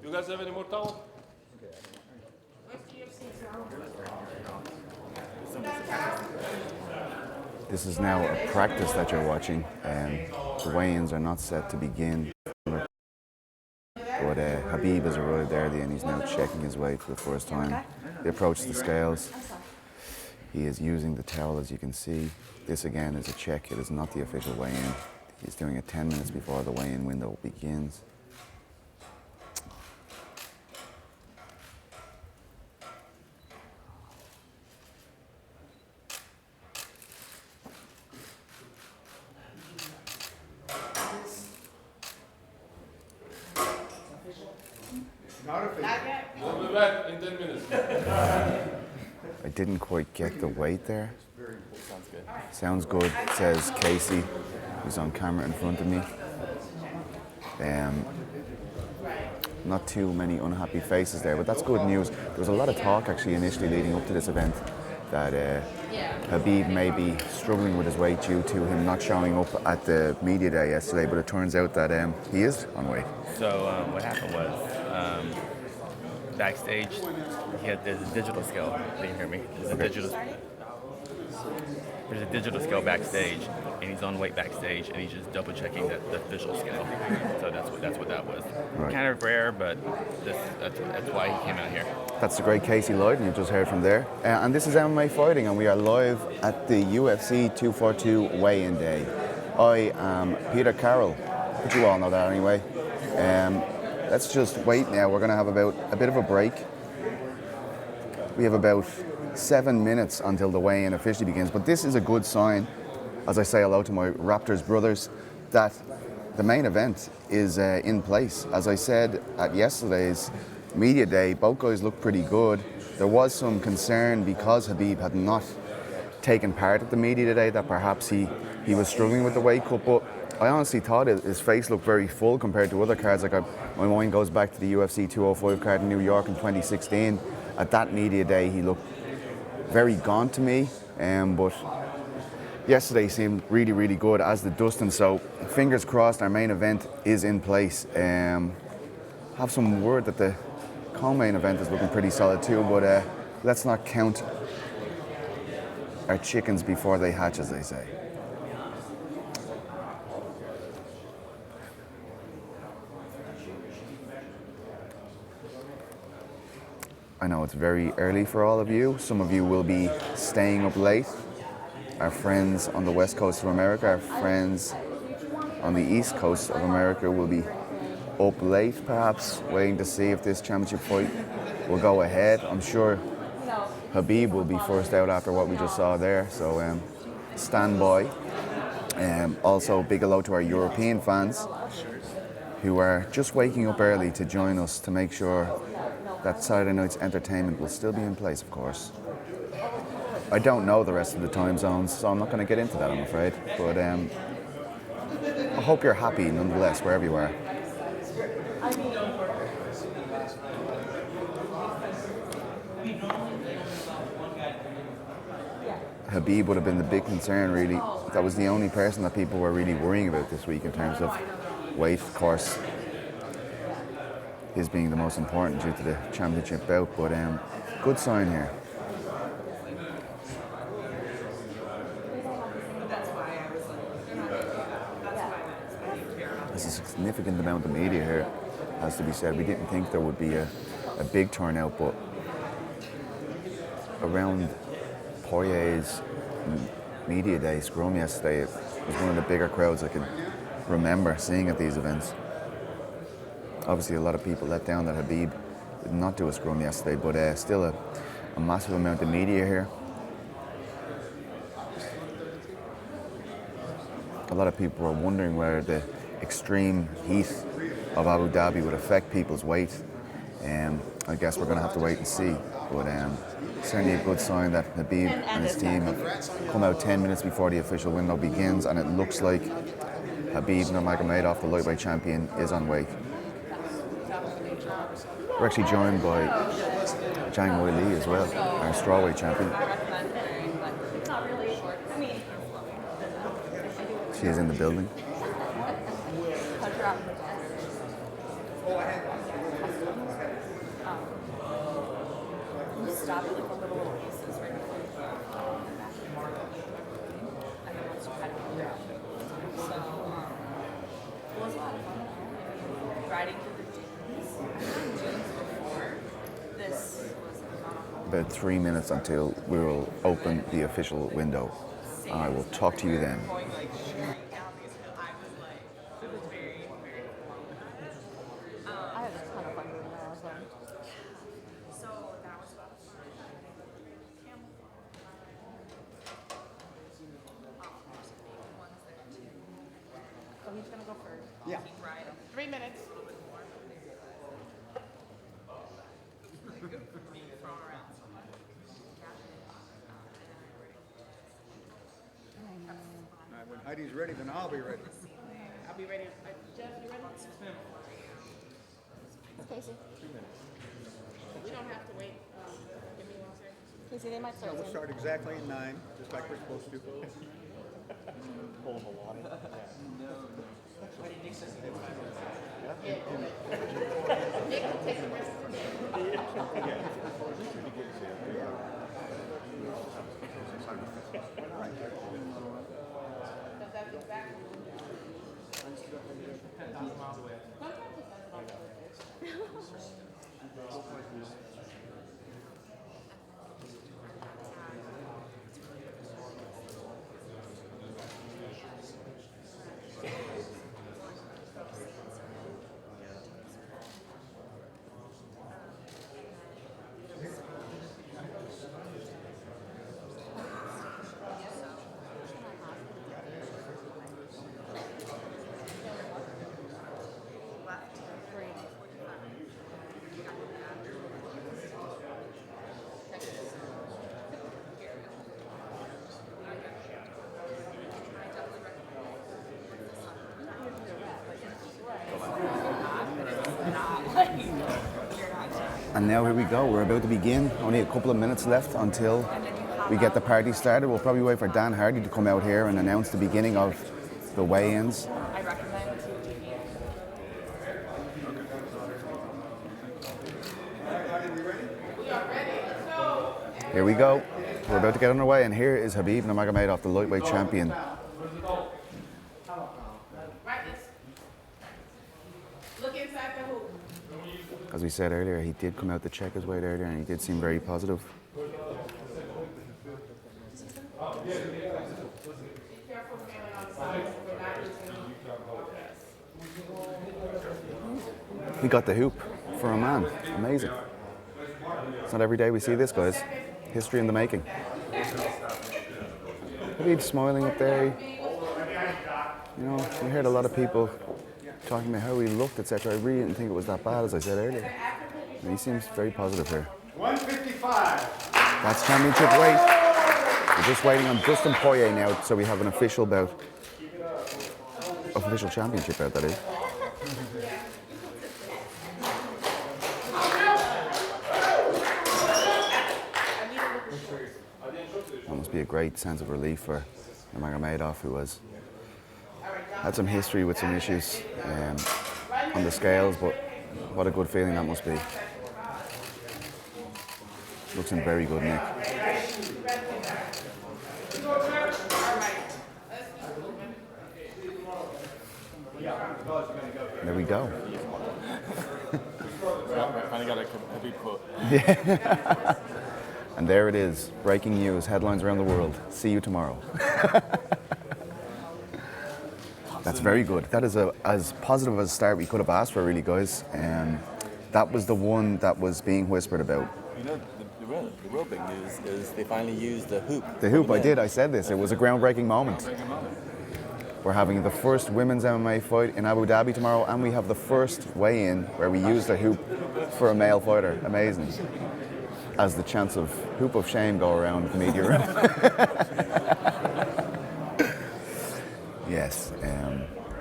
You guys have any more towel? This is now a practice that you're watching. The weigh-ins are not set to begin. But Khabib has arrived early and he's now checking his weight for the first time. They approach the scales. He is using the towel, as you can see. This again is a check. It is not the official weigh-in. He's doing it 10 minutes before the weigh-in window begins. We'll be back in 10 minutes. I didn't quite get the weight there. Sounds good, says Casey, who's on camera in front of me. Not too many unhappy faces there, but that's good news. There was a lot of talk actually initially leading up to this event that Khabib may be struggling with his weight due to him not showing up at the media day yesterday, but it turns out that he is on weight. So what happened was backstage, there's a digital scale. Can you hear me? There's a digital scale backstage, and he's on weight backstage, and he's just double checking the official scale. So that's what that was. Right. Kind of rare, but that's why he came out here. That's the great Casey Lloyd, and you just heard from there. And this is MMA Fighting, and we are live at the UFC 242 weigh-in day. I am Peter Carroll, but you all know that anyway. Let's just wait now. We're going to have about a bit of a break. We have about 7 minutes until the weigh-in officially begins, but this is a good sign, as I say hello to my Raptors brothers, that the main event is in place. As I said at yesterday's media day, both guys look pretty good. There was some concern because Khabib had not taken part at the media today that perhaps he was struggling with the weight cut, but I honestly thought his face looked very full compared to other cards. My mind goes back to the UFC 205 card in New York in 2016. At that media day, he looked very gaunt to me, but yesterday seemed really, really good, as did Dustin. So fingers crossed, our main event is in place. Have some word that the co-main event is looking pretty solid too, but let's not count our chickens before they hatch, as they say. I know it's very early for all of you. Some of you will be staying up late. Our friends on the west coast of America, our friends on the east coast of America will be up late, perhaps, waiting to see if this championship fight will go ahead. I'm sure Khabib will be first out after what we just saw there, so stand by. Also, big hello to our European fans who are just waking up early to join us to make sure that Saturday night's entertainment will still be in place, of course. I don't know the rest of the time zones, so I'm not going to get into that, I'm afraid. But I hope you're happy nonetheless, wherever you are. Khabib would have been the big concern, really. That was the only person that people were really worrying about this week in terms of weight, of course. His being the most important due to the championship bout, but good sign here. There's a significant amount of media here, has to be said. We didn't think there would be a big turnout, but around Poirier's media day scrum yesterday, it was one of the bigger crowds I can remember seeing at these events. Obviously, a lot of people let down that Khabib did not do a scrum yesterday, but still a massive amount of media here. A lot of people were wondering whether the extreme heat of Abu Dhabi would affect people's weight. I guess we're going to have to wait and see. But certainly a good sign that Khabib and his team have come out 10 minutes before the official window begins, and it looks like Khabib Nurmagomedov, the lightweight champion, is on weight. We're actually joined by Zhang Weili as well, our strawweight champion. She is in the building. You stop it like on the little pieces right before you go. And then once you kind of figure out so, it was a lot of fun. Riding through the dunes before this was phenomenal. About 3 minutes until we will open the official window. And I will talk to you then. Going like straight down these hills. I was like, it was very, very fun. I had a ton of fun doing that also. So that was a lot of fun. Camel farm. There's big ones there too. So he's gonna go first. Yeah. Keep riding. 3 minutes. Being thrown around so much. All right, when Heidi's ready, then I'll be ready. I'll be ready. Jeff, you ready? Casey. We don't have to wait. Give me 1 second. Casey, they might So start we'll soon. start exactly at 9, just like we're supposed to. Nick will take the rest of the day. Does that look back? And now here we go. We're about to begin. Only a couple of minutes left until we get the party started. We'll probably wait for Dan Hardy to come out here and announce the beginning of the weigh-ins. I recommend TV. Here we go. We're about to get underway, and here is Khabib Nurmagomedov, the lightweight champion. Look inside the hoop. As we said earlier, he did come out to check his weight earlier, and he did seem very positive. He got the hoop for a man. Amazing. It's not every day we see this, guys. History in the making. Khabib's smiling up there. You know, we heard a lot of people talking about how he looked, etc. I really didn't think it was that bad, as I said earlier. And he seems very positive here. 155. That's championship weight. We're just waiting on Dustin Poirier now, so we have an official bout. Official championship bout, that is. That must be a great sense of relief for Nurmagomedov, who had some history with some issues on the scales, but what a good feeling that must be. Looks in very good nick. There we go. I finally got a Khabib quote. Yeah. And there it is. Breaking news, headlines around the world. See you tomorrow. That's very good. That is as positive a start we could have asked for, really, guys. That was the one that was being whispered about. You know, the real big news is they finally used the hoop. The hoop, I did. I said this. It was a groundbreaking moment. We're having the first women's MMA fight in Abu Dhabi tomorrow, and we have the first weigh-in where we use the hoop for a male fighter. Amazing. As the chants of hoop of shame go around the media room. Yes,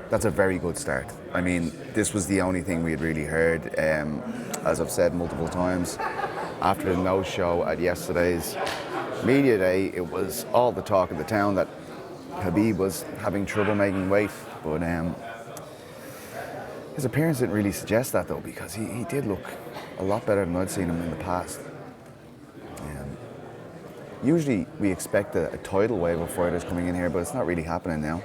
that's a very good start. I mean, this was the only thing we had really heard. As I've said multiple times, after the no-show at yesterday's media day, it was all the talk of the town that Khabib was having trouble making weight. But His appearance didn't really suggest that though, because he did look a lot better than I'd seen him in the past. Usually we expect a tidal wave of fighters coming in here, but it's not really happening now.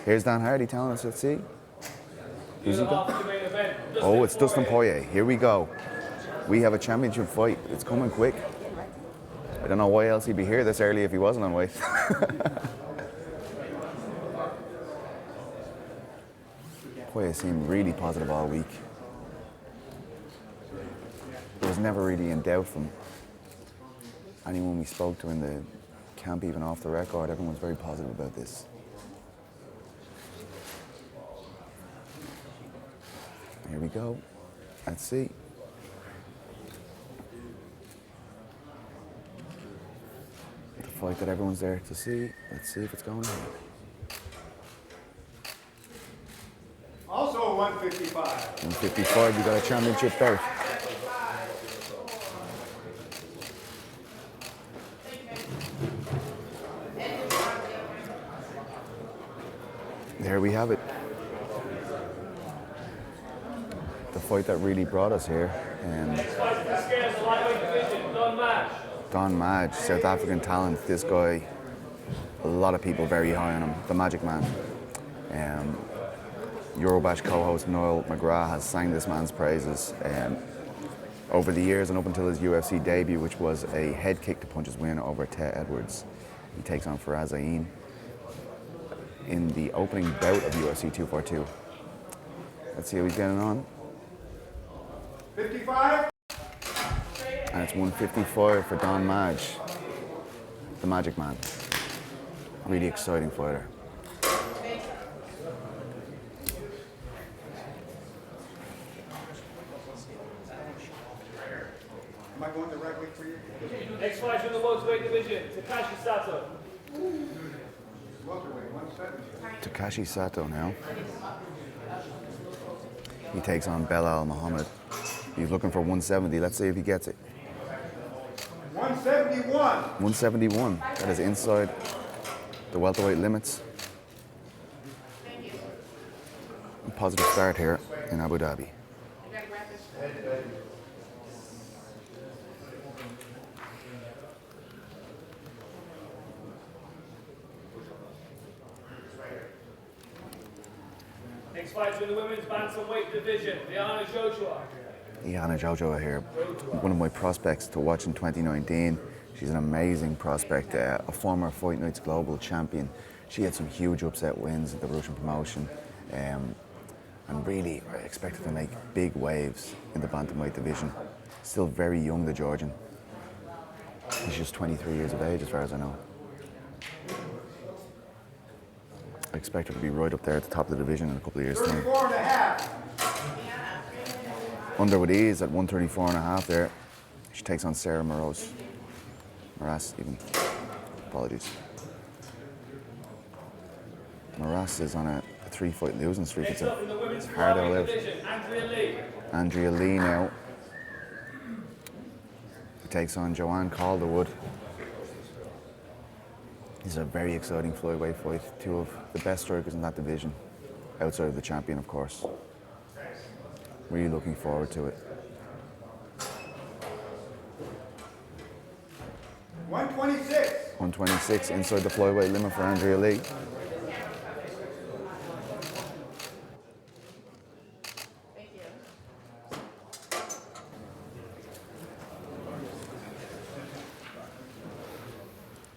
Here's Dan Hardy telling us, let's see. Who's he got? Oh, it's Dustin Poirier. Here we go. We have a championship fight. It's coming quick. I don't know why else he'd be here this early if he wasn't on weight. Poirier seemed really positive all week. There was never really in doubt from anyone we spoke to in the camp, even off the record. Everyone's very positive about this. Here we go. Let's see. The fight that everyone's there to see. Let's see if it's going ahead. Also 155. 155, you got a championship bout. There we have it. The fight that really brought us here. Don Madge, South African talent. This guy, a lot of people very high on him. The Magic Man. Eurobash co-host Noel McGrath has sang this man's praises over the years and up until his UFC debut, which was a head kick to punch his win over Ted Edwards. He takes on Faraz Ain in the opening bout of UFC 242. Let's see how he's getting on. 55. And it's 155 for Don Madge, the Magic Man. Really exciting fighter. Am I going the right way for you? Next fight in the welterweight division, Takashi Sato. Welterweight, 170. Takashi Sato now. He takes on Belal Muhammad. He's looking for 170. Let's see if he gets it. 171. 171. That is inside the welterweight limits. A positive start here in Abu Dhabi. Next fight in the women's bantamweight division, Liana Joshua. Liana Joshua here, one of my prospects to watch in 2019. She's an amazing prospect, a former Fight Nights Global champion. She had some huge upset wins at the Russian promotion, and really I expected to make big waves in the bantamweight division. Still very young, the Georgian. She's just 23 years of age as far as I know. I expect her to be right up there at the top of the division in a couple of years' time. 34 and a half. Under with ease at 134 and a half there. She takes on Sarah Moras, even. Apologies. Moras is on a 3-fight losing streak. It's hard to live. Andrea Lee now. He takes on Joanne Calderwood. This is a very exciting flyweight fight. Two of the best strikers in that division, outside of the champion, of course. Really looking forward to it. 126. 126 inside the flyweight limit for Andrea Lee. Thank you.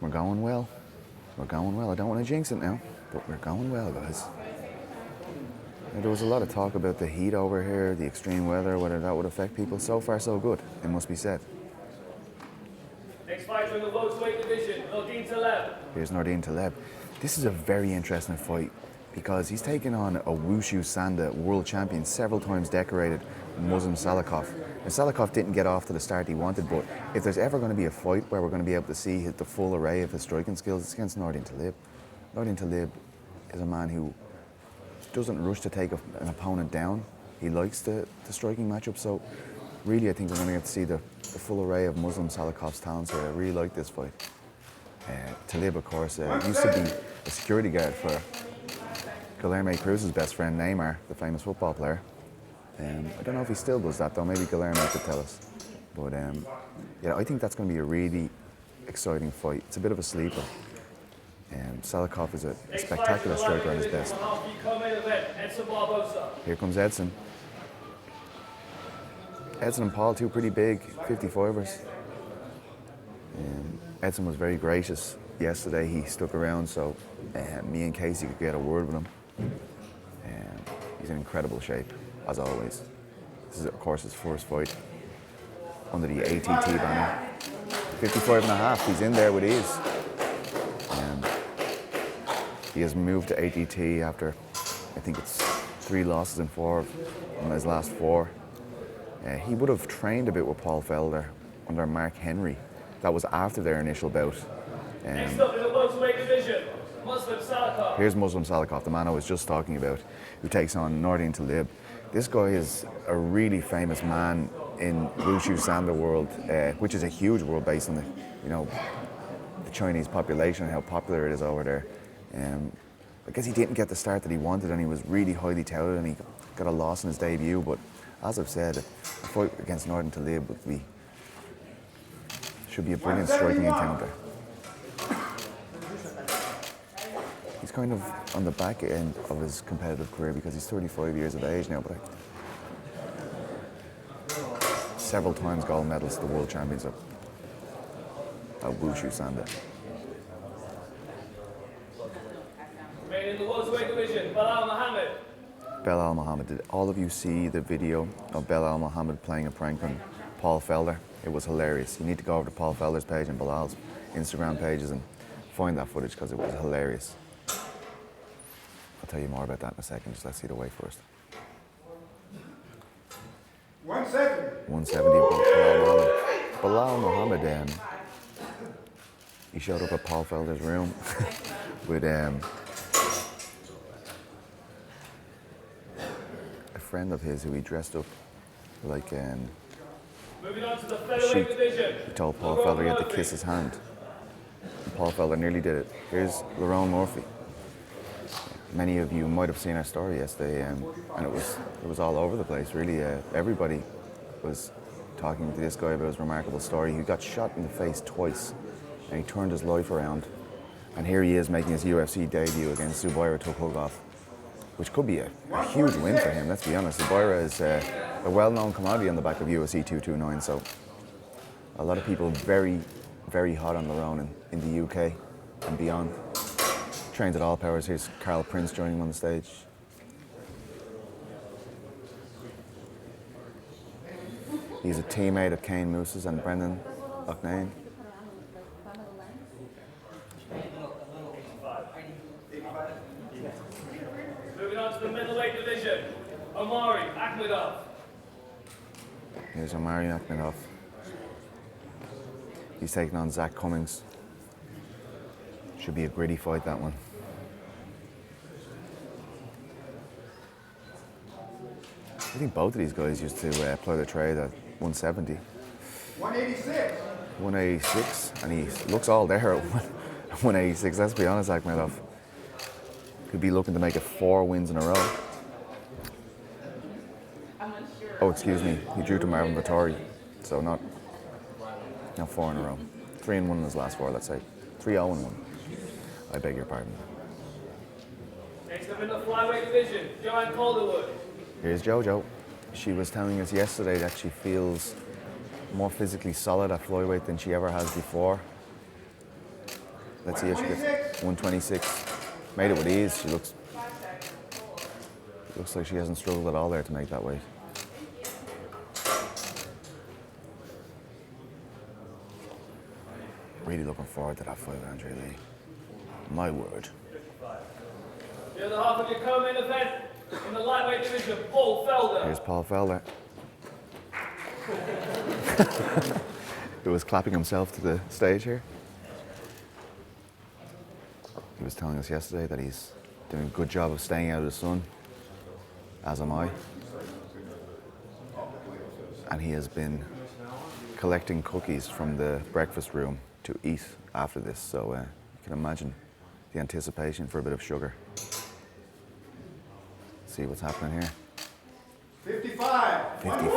We're going well. We're going well. I don't want to jinx it now, but we're going well, guys. Now, there was a lot of talk about the heat over here, the extreme weather, whether that would affect people. So far, so good, it must be said. Next fight in the welterweight division, Nordine Taleb. Here's Nordine Taleb. This is a very interesting fight because he's taken on a Wushu Sanda world champion, several times decorated Muslim Salikov. And Salikov didn't get off to the start he wanted, but if there's ever going to be a fight where we're going to be able to see the full array of his striking skills, it's against Nordine Taleb. Nordine Taleb is a man who doesn't rush to take an opponent down. He likes the striking matchup, so really I think we're going to get to see the full array of Muslim Salikov's talents here. I really like this fight. Taleb, of course, used to be a security guard for Guilherme Cruz's best friend, Neymar, the famous football player. I don't know if he still does that though, maybe Guilherme could tell us. But yeah, I think that's going to be a really exciting fight. It's a bit of a sleeper. Salikov is a spectacular striker on his best. Here comes Edson. Edson and Paul, two pretty big 55ers. Edson was very gracious yesterday. He stuck around so me and Casey could get a word with him. He's in incredible shape, as always. This is, of course, his first fight under the ATT banner. 55 and a half, he's in there with ease. He has moved to ATT after, I think it's 3 losses in 4 in his last 4. He would have trained a bit with Paul Felder under Mark Henry. That was after their initial bout. Next up in the welterweight division, Muslim Salikov. Here's Muslim Salikov, the man I was just talking about, who takes on Nordin Talib. This guy is a really famous man in Wushu Sanda world, which is a huge world based on the Chinese population and how popular it is over there. I guess he didn't get the start that he wanted, and he was really highly touted, and he got a loss in his debut. But as I've said, a fight against Nordin Talib should be a brilliant striking encounter. He's kind of on the back end of his competitive career because he's 35 years of age now, but several times gold medalist at the World Championship at Wushu Sanda. Remaining in the welterweight division, Belal Muhammad. Belal Muhammad. Did all of you see the video of Belal Muhammad playing a prank on Paul Felder? It was hilarious. You need to go over to Paul Felder's page and Belal's Instagram pages and find that footage because it was hilarious. I'll tell you more about that in a second. Just let's see the weight first. 170. 170, Belal Muhammad. Belal Muhammad, he showed up at Paul Felder's room with a friend of his who he dressed up like Moving on to the featherweight division. He told Paul Felder he had to kiss his hand. And Paul Felder nearly did it. Here's Laronne Morphy. Many of you might have seen our story yesterday, and it was all over the place, really. Everybody was talking to this guy about his remarkable story. He got shot in the face twice, and he turned his life around. And here he is making his UFC debut against Zubaira Tukhugov, which could be a huge win for him, let's be honest. Zubaira is a well-known commodity on the back of UFC 229, so a lot of people very, very hot on Laronne in the UK and beyond. Trains at All Powers. Here's Carl Prince joining him on the stage. He's a teammate of Kane Mooses and Brendan O'Kane. Moving on to the middleweight division, Omari Akhmedov. Here's Omari Akhmedov. He's taking on Zack Cummings. Should be a gritty fight, that one. I think both of these guys used to play their trade at 170. 186. 186, and he looks all there at 186. Let's be honest, Akhmedov could be looking to make it 4 wins in a row. Oh, excuse me, he drew to Marvin Vettori, so not 4 in a row. 3-1 in his last 4, let's say. 3-0-1. I beg your pardon. Next up in the flyweight division, Joanne Calderwood. Here's JoJo. She was telling us yesterday that she feels more physically solid at flyweight than she ever has before. Let's see if she gets 126. Made it with ease. She looks like she hasn't struggled at all there to make that weight. Really looking forward to that fight, Andre Lee. My word. The other half of your co-main event in the lightweight division, Paul Felder. Here's Paul Felder. He was clapping himself to the stage here. He was telling us yesterday that he's doing a good job of staying out of the sun, as am I. And he has been collecting cookies from the breakfast room to eat after this, so you can imagine the anticipation for a bit of sugar. see what's happening here. 55. 55.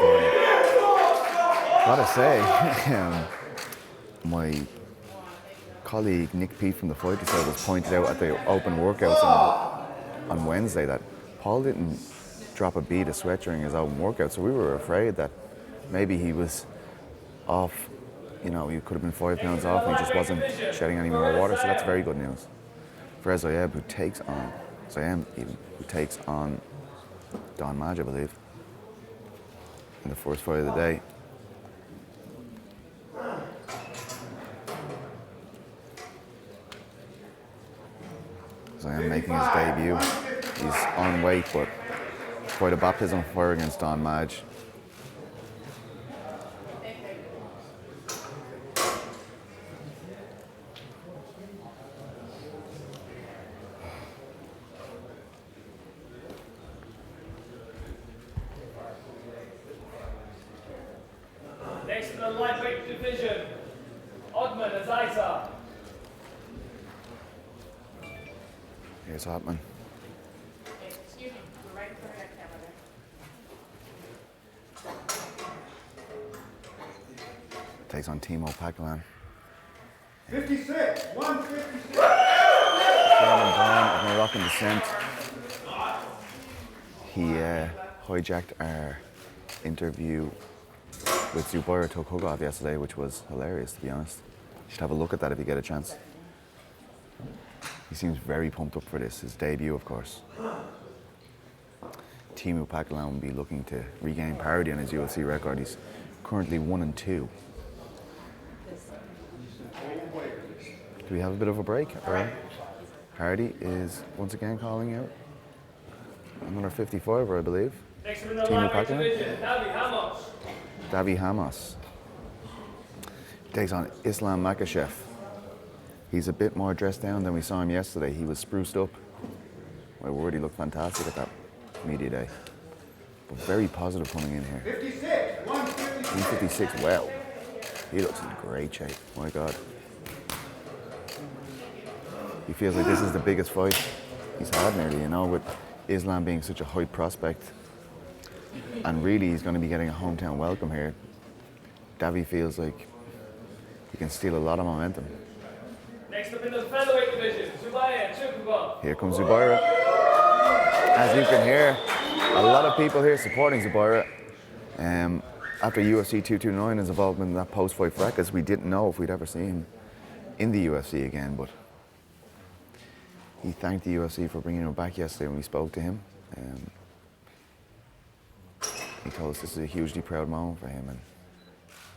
Gotta say, my colleague Nick Pete from the Fighter Circus pointed out at the open workouts on Wednesday that Paul didn't drop a beat of sweat during his open workout, so we were afraid that maybe he was off. You know, he could have been 5 pounds off and he just wasn't shedding any more water, so that's very good news. For Zayeb, who takes on Don Madge, I believe, in the first fight of the day. Zayeb making his debut. He's on weight, but quite a baptism of fire against Don Madge. Next in the lightweight division, Othman Azaita. Here's Hotman. Excuse me, we're right in front of that camera there. Takes on Timo Pacquiao. 56. 156. German born of Moroccan descent. He hijacked our interview with Zubair Tukhugov yesterday, which was hilarious, to be honest. You should have a look at that if you get a chance. He seems very pumped up for this, his debut, of course. Timo Pacquiao will be looking to regain parity on his UFC record. He's currently 1-2. Do we have a bit of a break? All right. Hardy is once again calling out. Another 55er, I believe. Next in the Timo lightweight Pacquiao. division, Davi Hamas. Davi Hamas takes on Islam Makhachev. He's a bit more dressed down than we saw him yesterday. He was spruced up. My word, he looked fantastic at that media day. But very positive coming in here. 56. 156. 156, wow. He looks in great shape, my God. He feels like this is the biggest fight he's had nearly, you know, with Islam being such a high prospect. And really, he's going to be getting a hometown welcome here. Davi feels like he can steal a lot of momentum. Next up in the featherweight division, Zubair Tukhugov. Here comes Zubaira. As you can hear, a lot of people here supporting Zubaira. After UFC 229, his involvement in that post-fight fracas, we didn't know if we'd ever see him in the UFC again, but he thanked the UFC for bringing him back yesterday when we spoke to him. He told us this is a hugely proud moment for him, and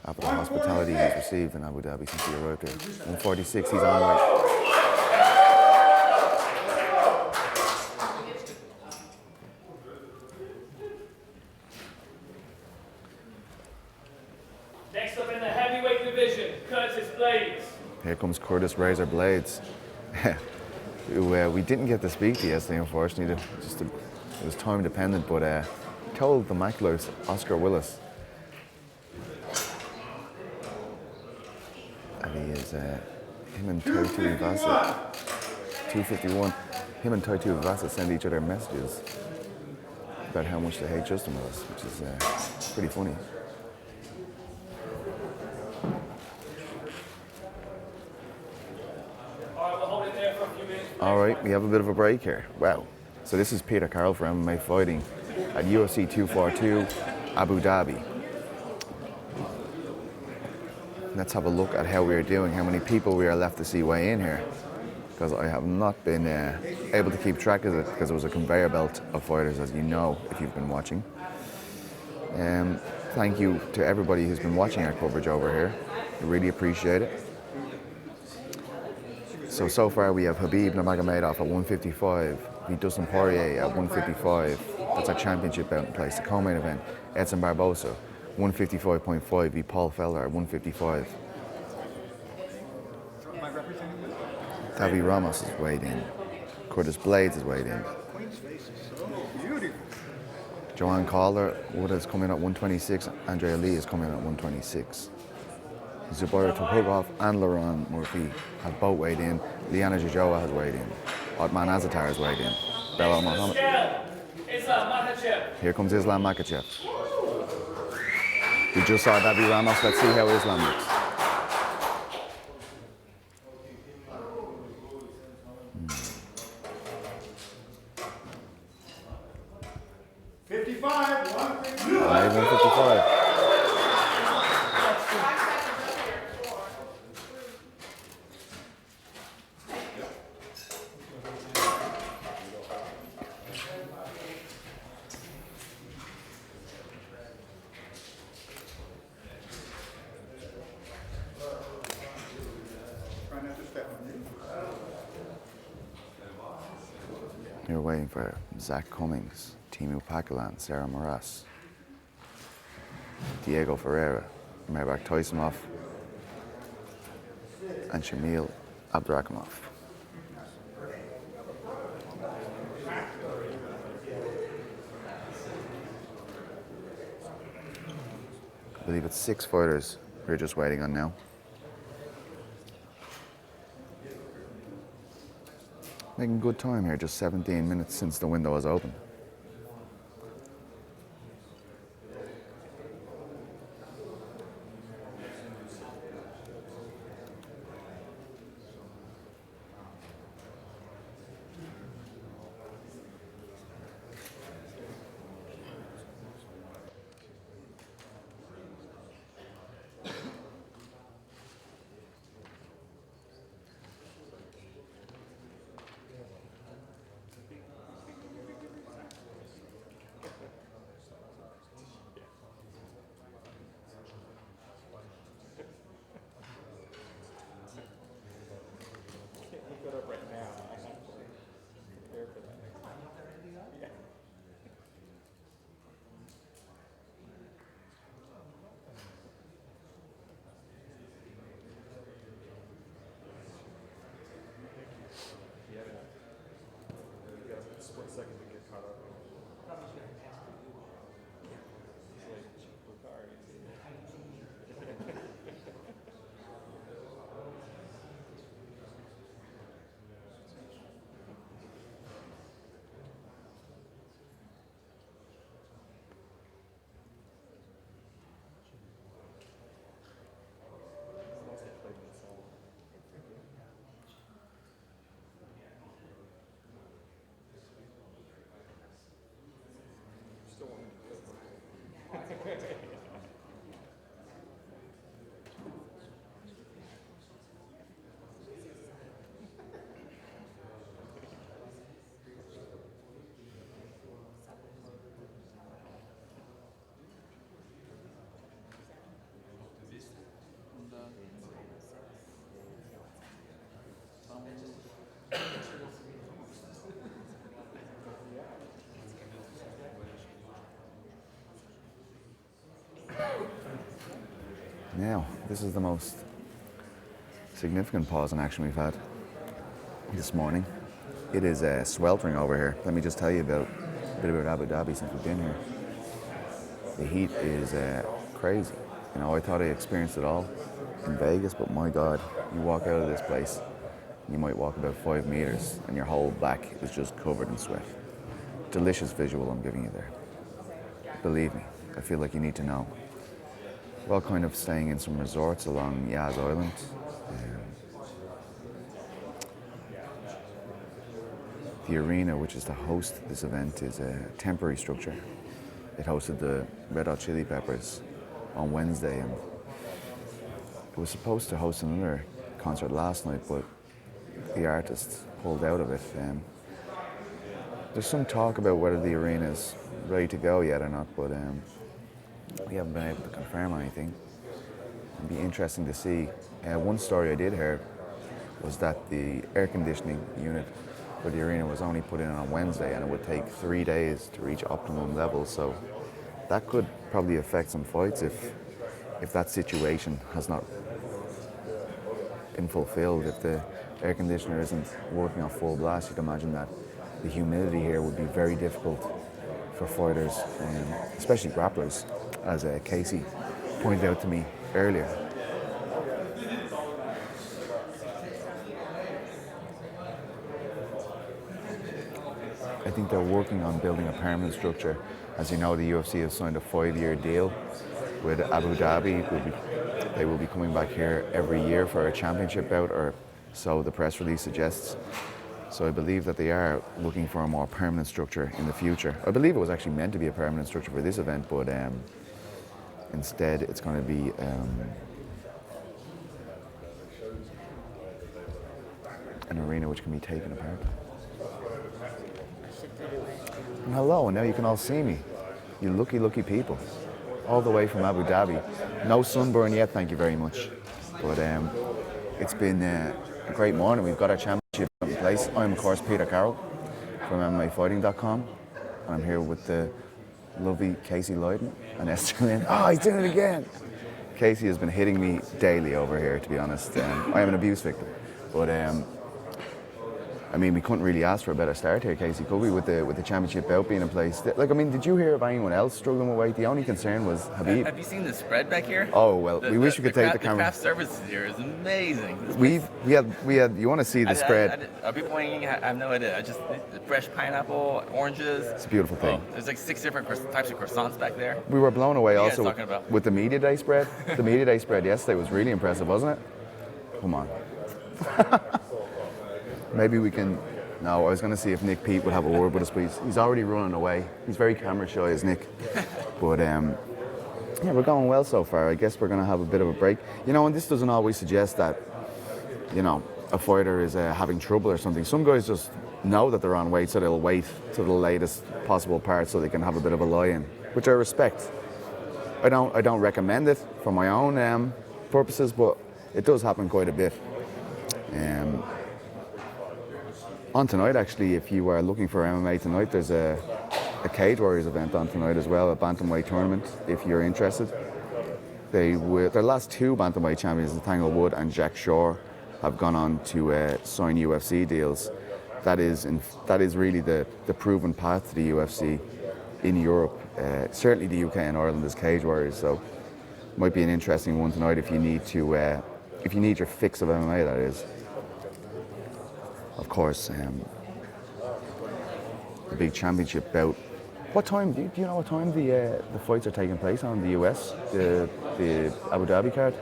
after the hospitality he's received in Abu Dhabi since he arrived here. 146, he's on weight. Next up in the heavyweight division, Curtis Blades. Here comes Curtis Razor Blades, who we didn't get to speak to yesterday, unfortunately. It was time dependent, but told the Macular's Oscar Willis that he is him and Taitu Ivasa, 251. Him and Taitu Ivasa send each other messages about how much they hate Justin Willis, which is pretty funny. All right, we have a bit of a break here. Wow. So this is Peter Carroll for MMA Fighting at UFC 242, Abu Dhabi. Let's have a look at how we are doing, how many people we are left to see weigh in here. Because I have not been able to keep track of it because it was a conveyor belt of fighters, as you know, if you've been watching. Thank you to everybody who's been watching our coverage over here. I really appreciate it. So far we have Khabib Nurmagomedov at 155, beat Dustin Poirier at 155. That's our championship bout in place. The co-main event, Edson Barbosa, 155.5, beat Paul Felder at 155. Davi Ramos is weighed in. Curtis Blades is weighed in. Joanne Calder is coming in at 126. Andrea Lee is coming in at 126. Zubair Tukhugov and Laronne Morphy have both weighed in. Liana Jojoa has weighed in. Othman Azatar has weighed in. Bella Mohammed. It's Islam Makhachev. Here comes Islam Makhachev. We just saw Davi Ramos. Let's see how Islam looks. 55, 155. Not even 55. You're waiting for Zack Cummings, Timu Pakulan, Sarah Moras, Diego Ferreira, Merbak Toisimov, and Shamil Abdurakhimov. I believe it's 6 fighters we're just waiting on now. Making good time here, just 17 minutes since the window was open. Now, this is the most significant pause in action we've had this morning. It is sweltering over here. Let me just tell you a bit about Abu Dhabi since we've been here. The heat is crazy. You know, I thought I experienced it all in Vegas, but my God, you walk out of this place, you might walk about 5 meters and your whole back is just covered in sweat. Delicious visual I'm giving you there. Believe me, I feel like you need to know. We're all kind of staying in some resorts along Yaz Island. The arena, which is to host this event, is a temporary structure. It hosted the Red Hot Chili Peppers on Wednesday, and it was supposed to host another concert last night, but the artists pulled out of it. There's some talk about whether the arena is ready to go yet or not, but we haven't been able to confirm anything. It'd be interesting to see. One story I did hear was that the air conditioning unit for the arena was only put in on Wednesday, and it would take 3 days to reach optimum levels. So that could probably affect some fights if that situation has not been fulfilled. If the air conditioner isn't working on full blast, you'd imagine that the humidity here would be very difficult for fighters, especially grapplers, as Casey pointed out to me earlier. think they're working on building a permanent structure. As you know, the UFC has signed a 5-year deal with Abu Dhabi. They will be coming back here every year for a championship bout, or so the press release suggests. So I believe that they are looking for a more permanent structure in the future. I believe it was actually meant to be a permanent structure for this event, but instead it's going to be an arena which can be taken apart. And hello, and now you can all see me. You lucky, lucky people. All the way from Abu Dhabi. No sunburn yet, thank you very much. But it's been a great morning. We've got our championship in place. I'm, of course, Peter Carroll from MMAfighting.com. I'm here with the lovely Casey Lydon and Esther Lynn. Oh, he's doing it again! Casey has been hitting me daily over here, to be honest. I am an abuse victim. But I mean, we couldn't really ask for a better start here, Casey, could we, with the championship bout being in place? Like, I mean, did you hear of anyone else struggling with weight? The only concern was Khabib. Have you seen the spread back here? Oh, well, we wish we could take the camera. The craft services here is amazing. We had, you want to see the spread? Are people eating? I have no idea. The fresh pineapple, oranges. It's a beautiful thing. Oh, there's like 6 different types of croissants back there. We were blown away What are you also guys talking about? with the media day spread. The media day spread yesterday was really impressive, wasn't it? Come on. Maybe we can... No, I was going to see if Nick Pete would have a word with us, but he's already running away. He's very camera shy, is Nick. But yeah, we're going well so far. I guess we're going to have a bit of a break. You know, and this doesn't always suggest that, you know, a fighter is having trouble or something. Some guys just know that they're on weight, so they'll wait to the latest possible part so they can have a bit of a lie-in, which I respect. I don't recommend it for my own purposes, but it does happen quite a bit. On tonight, actually, if you are looking for MMA tonight, there's a Cage Warriors event on tonight as well, a bantamweight tournament, if you're interested. Their last 2 bantamweight champions, Nathaniel Wood and Jack Shore, have gone on to sign UFC deals. That is really the proven path to the UFC in Europe. Certainly the UK and Ireland is Cage Warriors, so might be an interesting one tonight if you need your fix of MMA, that is. Of course, the big championship bout. What time? Do you know what time the fights are taking place on the US, the Abu Dhabi card?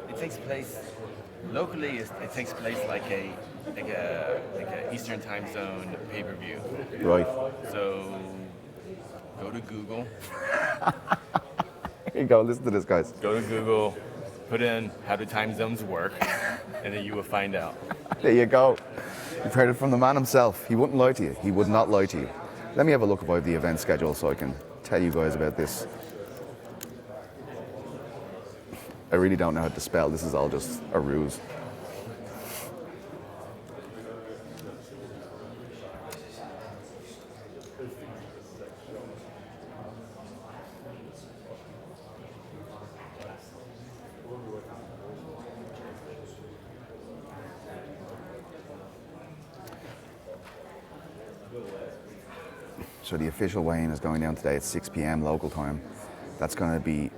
It takes place locally. It takes place like a Eastern Time Zone pay-per-view. Right. So go to Google. Here you go. Listen to this, guys. Go to Google. Put in how do time zones work, and then you will find out. There you go. You've heard it from the man himself. He wouldn't lie to you. He would not lie to you. Let me have a look about the event schedule so I can tell you guys about this. I really don't know how to spell. This is all just a ruse. So the official weigh-in is going down today at 6 p.m. local time. That's going to be...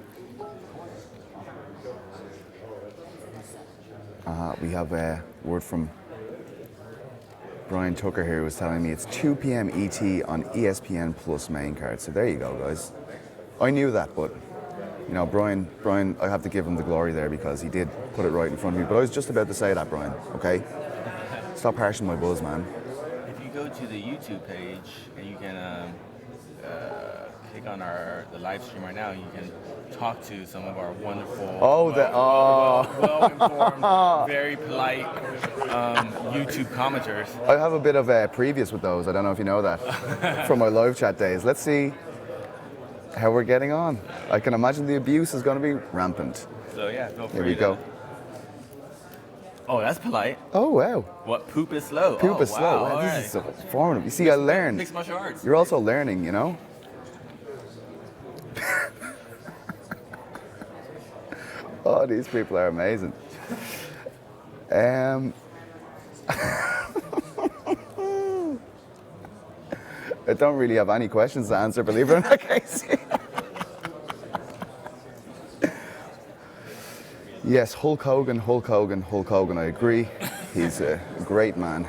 we have a word from Brian Tucker here, who was telling me it's 2 p.m. ET on ESPN Plus main card. So there you go, guys. I knew that, but you know, Brian, I have to give him the glory there because he did put it right in front of me. But I was just about to say that, Brian, okay? Stop harshing my buzz, man. If you go to the YouTube page and you can click on the live stream right now, you can talk to some of our wonderful, well-informed, very polite YouTube commenters. I have a bit of a previous with those. I don't know if you know that from my live chat days. Let's see how we're getting on. I can imagine the abuse is going to be rampant. So yeah, feel free. Here we go. Oh, that's polite. Oh wow. What, poop is slow? Poop is slow. Wow, this is so formative. You see, I learned. Mixed martial arts. You're also learning, you know. Oh, these people are amazing. I don't really have any questions to answer, believe it or not, Casey. Yes, Hulk Hogan, I agree. He's a great man.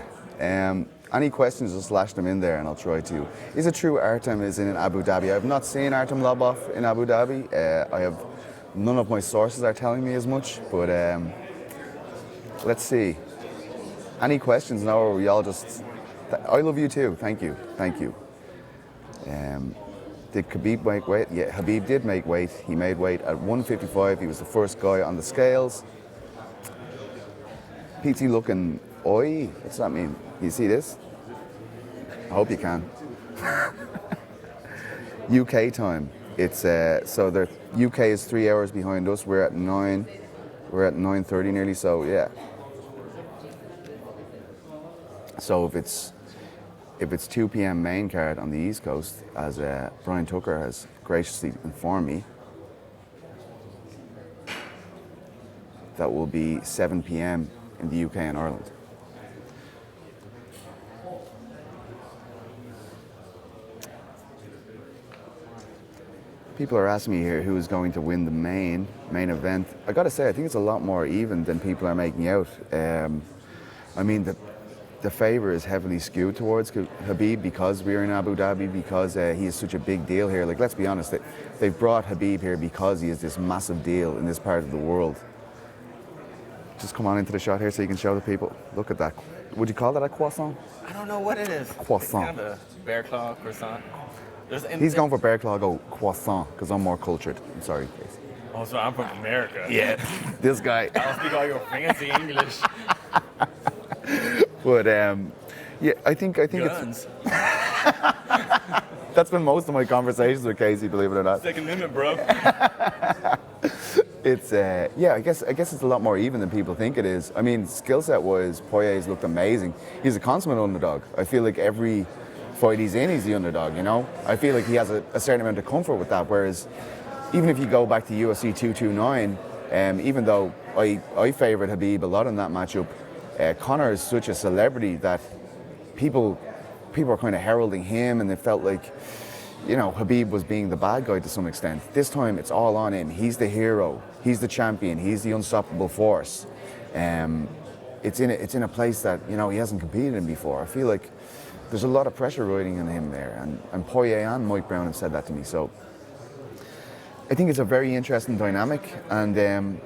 any questions, just slash them in there and I'll try to. Is it true Artem is in Abu Dhabi? I've not seen Artem Lobov in Abu Dhabi. None of my sources are telling me as much, but let's see. Any questions now, or we all just... I love you too, thank you. Did Khabib make weight? Yeah, Khabib did make weight. He made weight at 155. He was the first guy on the scales. PT looking oi. What's that mean? You see this? I hope you can. UK time. It's so the UK is 3 hours behind us. We're at 9. We're at 9:30 nearly. So yeah. So if it's 2 p.m. main card on the East Coast, as Brian Tucker has graciously informed me, that will be 7 p.m. in the UK and Ireland. People are asking me here who is going to win the main event. I gotta say, I think it's a lot more even than people are making out. I mean, the favour is heavily skewed towards Khabib because we're in Abu Dhabi, because he is such a big deal here. Like, let's be honest, they've brought Khabib here because he is this massive deal in this part of the world. Just come on into the shot here so you can show the people. Look at that. Would you call that a croissant? I don't know what it is. Croissant. It's kind of a bear claw croissant. He's going for bear claw, go croissant, because I'm more cultured. I'm sorry, Casey. Oh, so I'm from America. Yeah, this guy. I don't speak all your fancy English. But yeah, I think Guns. That's been most of my conversations with Casey, believe it or not. Second Amendment, bro. It's yeah, I guess it's a lot more even than people think it is. I mean, skill set wise, Poirier's looked amazing. He's a consummate underdog. I feel like every fight he's in, he's the underdog. You know, I feel like he has a certain amount of comfort with that. Whereas, even if you go back to UFC 229, even though I favoured Khabib a lot in that matchup, Conor is such a celebrity that people are kind of heralding him, and it felt like, you know, Khabib was being the bad guy to some extent. This time it's all on him. He's the hero. He's the champion. He's the unstoppable force. It's in a place that, you know, he hasn't competed in before. I feel like there's a lot of pressure riding on him there, and Poirier and Mike Brown have said that to me. So I think it's a very interesting dynamic, and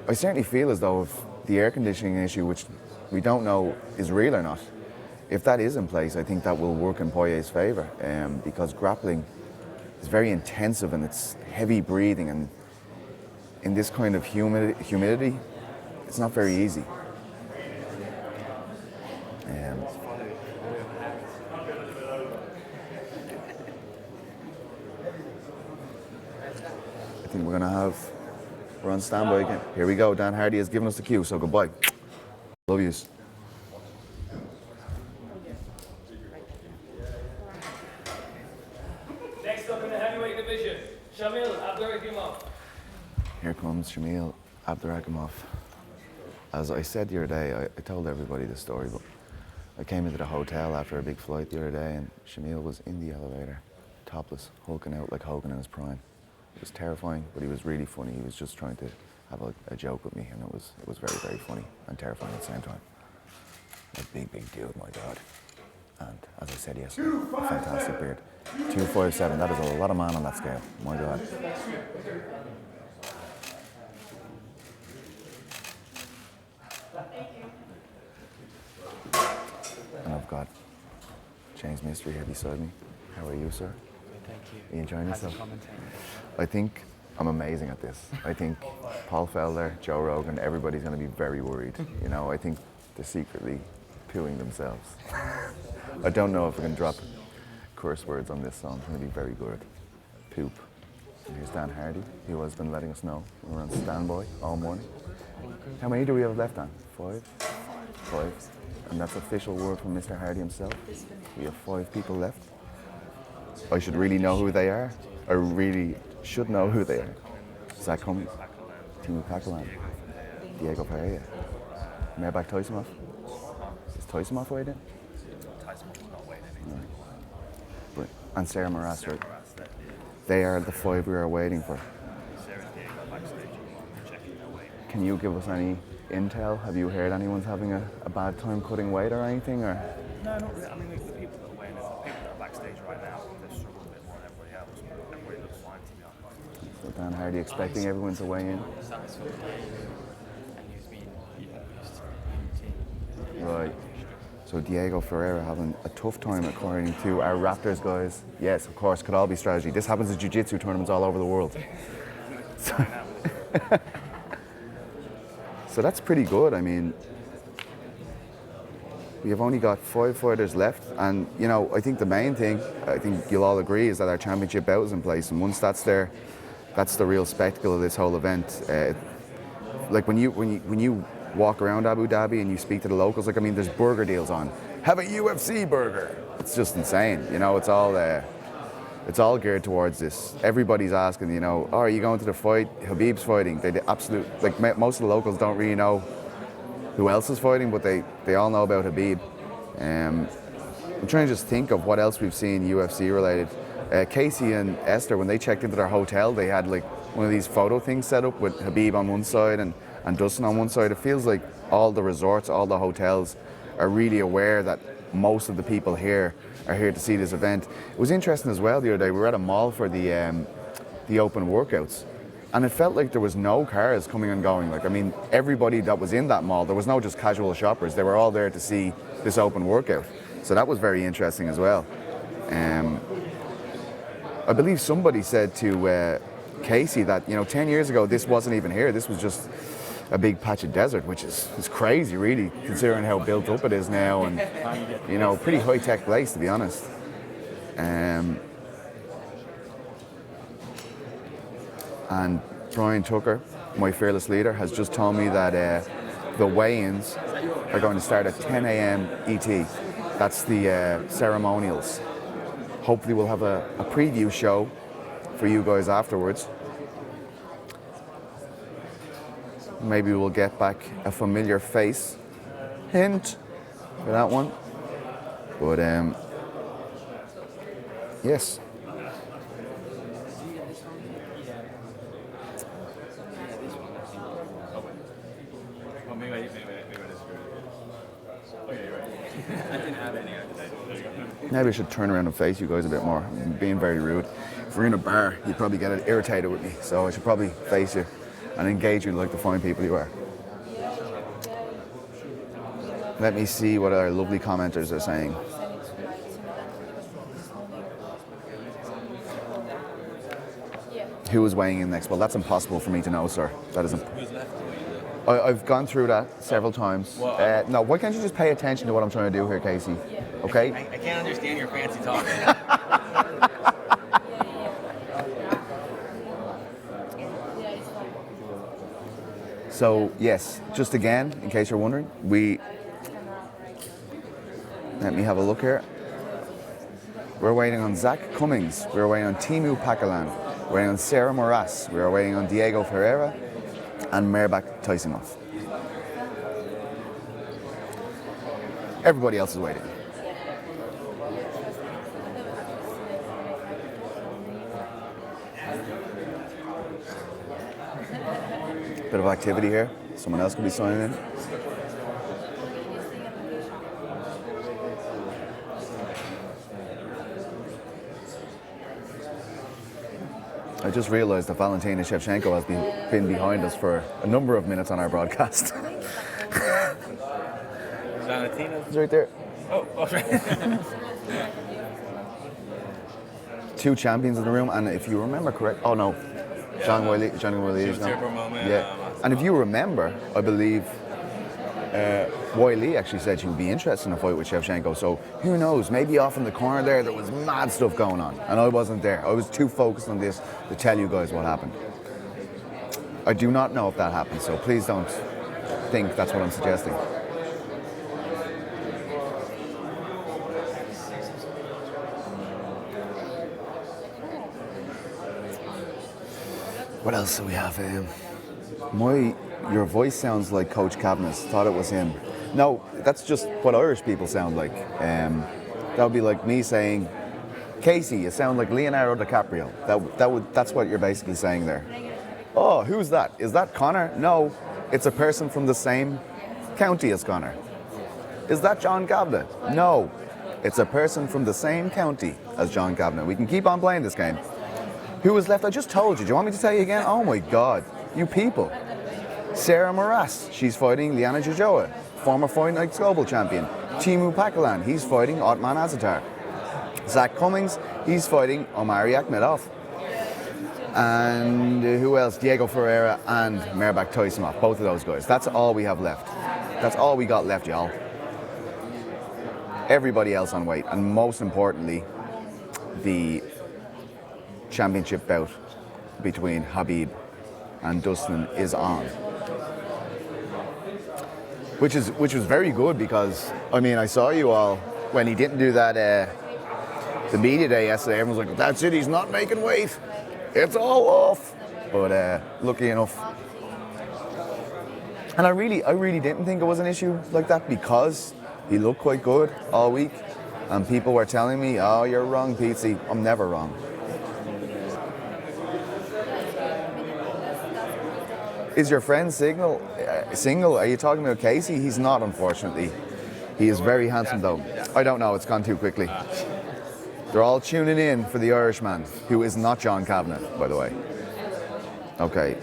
I certainly feel as though if the air conditioning issue, which we don't know is real or not, if that is in place, I think that will work in Poirier's favour, because grappling is very intensive and it's heavy breathing, and in this kind of humidity, it's not very easy. I think we're on standby again. Here we go. Dan Hardy has given us the cue, so goodbye. Love yous. Next up in the heavyweight division, Shamil Abdurakhimov. Here comes Shamil Abdurakhimov. As I said the other day, I told everybody this story, but I came into the hotel after a big flight the other day, and Shamil was in the elevator, topless, hulking out like Hogan in his prime. It was terrifying, but he was really funny. He was just trying to have a joke with me, and it was very, very funny and terrifying at the same time. A big dude, my God. And as I said yesterday, a fantastic beard. 257, that is a lot of man on that scale, my God. And I've got James Mystery here beside me. How are you, sir? Thank you. Are you enjoying yourself? Commentating. I think I'm amazing at this. I think Paul Felder, Joe Rogan, everybody's going to be very worried. You know, I think they're secretly pooing themselves. I don't know if I can drop curse words on this song. It's going to be very good. Poop. And here's Dan Hardy, who has been letting us know we're on standby all morning. How many do we have left, Dan? 5? 5. And that's official word from Mr. Hardy himself. We have 5 people left. I should really know who they are. I really should know who they are. Zack Cummings, Timo Pacquiao, Diego Pereira, Merbak Taisimov. Is Taisimov weighed in? Tyson's not weighed in. Right. And Sarah Moras, right? They are the 5 we are waiting for. Sarah and Diego backstage checking their weight. Can you give us any intel? Have you heard anyone's having a bad time cutting weight or anything? Or? No, not really. I mean, the people Dan Hardy expecting everyone to weigh in. And he's been used to team. Right. So Diego Ferreira having a tough time according to our Raptors guys. Yes, of course, could all be strategy. This happens at jiu-jitsu tournaments all over the world. So, so that's pretty good. I mean, we have only got 5 fighters left, and you know, I think the main thing, I think you'll all agree, is that our championship bout is in place, and once that's there, that's the real spectacle of this whole event. Like when you walk around Abu Dhabi and you speak to the locals, like, I mean, there's burger deals on. Have a UFC burger. It's just insane. You know, it's all geared towards this. Everybody's asking, you know, oh, are you going to the fight? Khabib's fighting. They most of the locals don't really know who else is fighting, but they all know about Khabib. I'm trying to just think of what else we've seen UFC related. Casey and Esther, when they checked into their hotel, they had like one of these photo things set up with Khabib on one side and Dustin on one side. It feels like all the resorts, all the hotels are really aware that most of the people here are here to see this event. It was interesting as well the other day, we were at a mall for the open workouts, and it felt like there was no cars coming and going. Like, I mean, everybody that was in that mall, there was no just casual shoppers, they were all there to see this open workout. So that was very interesting as well. I believe somebody said to Casey that, you know, 10 years ago this wasn't even here, this was just a big patch of desert, which is crazy really, considering how built up it is now, and you know, pretty high-tech place, to be honest. And Brian Tucker, my fearless leader, has just told me that the weigh-ins are going to start at 10 a.m. ET. That's the ceremonials. Hopefully we'll have a preview show for you guys afterwards. Maybe we'll get back a familiar face. Hint for that one. But yes. Oh, maybe I disagree. Okay, right. I didn't have any other day. There you go. Maybe I should turn around and face you guys a bit more. I'm being very rude. If we're in a bar, you'd probably get irritated with me. So I should probably face you and engage you like the fine people you are. Let me see what our lovely commenters are saying. Who is weighing in next? Well, that's impossible for me to know, sir. That isn't. I've gone through that several times. No, why can't you just pay attention to what I'm trying to do here, Casey? Okay? I can't understand your fancy talk. So, yes, just again, in case you're wondering, let me have a look here. We're waiting on Zack Cummings. We're waiting on Timu Pakalan. We're waiting on Sarah Moras. We're waiting on Diego Ferreira and Merbak Taisimov. Everybody else is waiting. Bit of activity here. Someone else could be signing in. I just realised that Valentina Shevchenko has been behind us for a number of minutes on our broadcast. Valentina? It's right there. Oh, okay. Two champions in the room, and if you remember correct, oh no, Johnny Wiley is Super moment. Yeah, and if you remember, I believe Wiley actually said she would be interested in a fight with Shevchenko. So who knows? Maybe off in the corner there was mad stuff going on, and I wasn't there. I was too focused on this to tell you guys what happened. I do not know if that happened, so please don't think that's what I'm suggesting. What else do we have? Your voice sounds like Coach Cavness. Thought it was him. No, that's just what Irish people sound like. That would be like me saying, Casey, you sound like Leonardo DiCaprio. That's what you're basically saying there. Oh, who's that? Is that Connor? No, it's a person from the same county as Connor. Is that John Gavna? No, it's a person from the same county as John Gavna. We can keep on playing this game. Who was left? I just told you. Do you want me to tell you again? Oh my God, you people. Sarah Moras, she's fighting Liana Jojoa, former Fight Night Global Champion. Timu Pakalan, he's fighting Otman Azatar. Zack Cummings, he's fighting Omari Akhmedov. And who else? Diego Ferreira and Merbak Toisimov, both of those guys. That's all we have left. That's all we got left, y'all. Everybody else on weight, and most importantly, the championship bout between Khabib and Dustin is on. Which was very good because, I mean, I saw you all when he didn't do that, the media day yesterday. Everyone's like, that's it, he's not making weight. It's all off. But lucky enough. And I really didn't think it was an issue like that because he looked quite good all week. And people were telling me, oh, you're wrong, Pete. I'm never wrong. Is your friend single? Are you talking about Casey? He's not, unfortunately. He is very handsome, though. I don't know. It's gone too quickly. They're all tuning in for the Irishman, who is not John Kavanagh, by the way. Okay.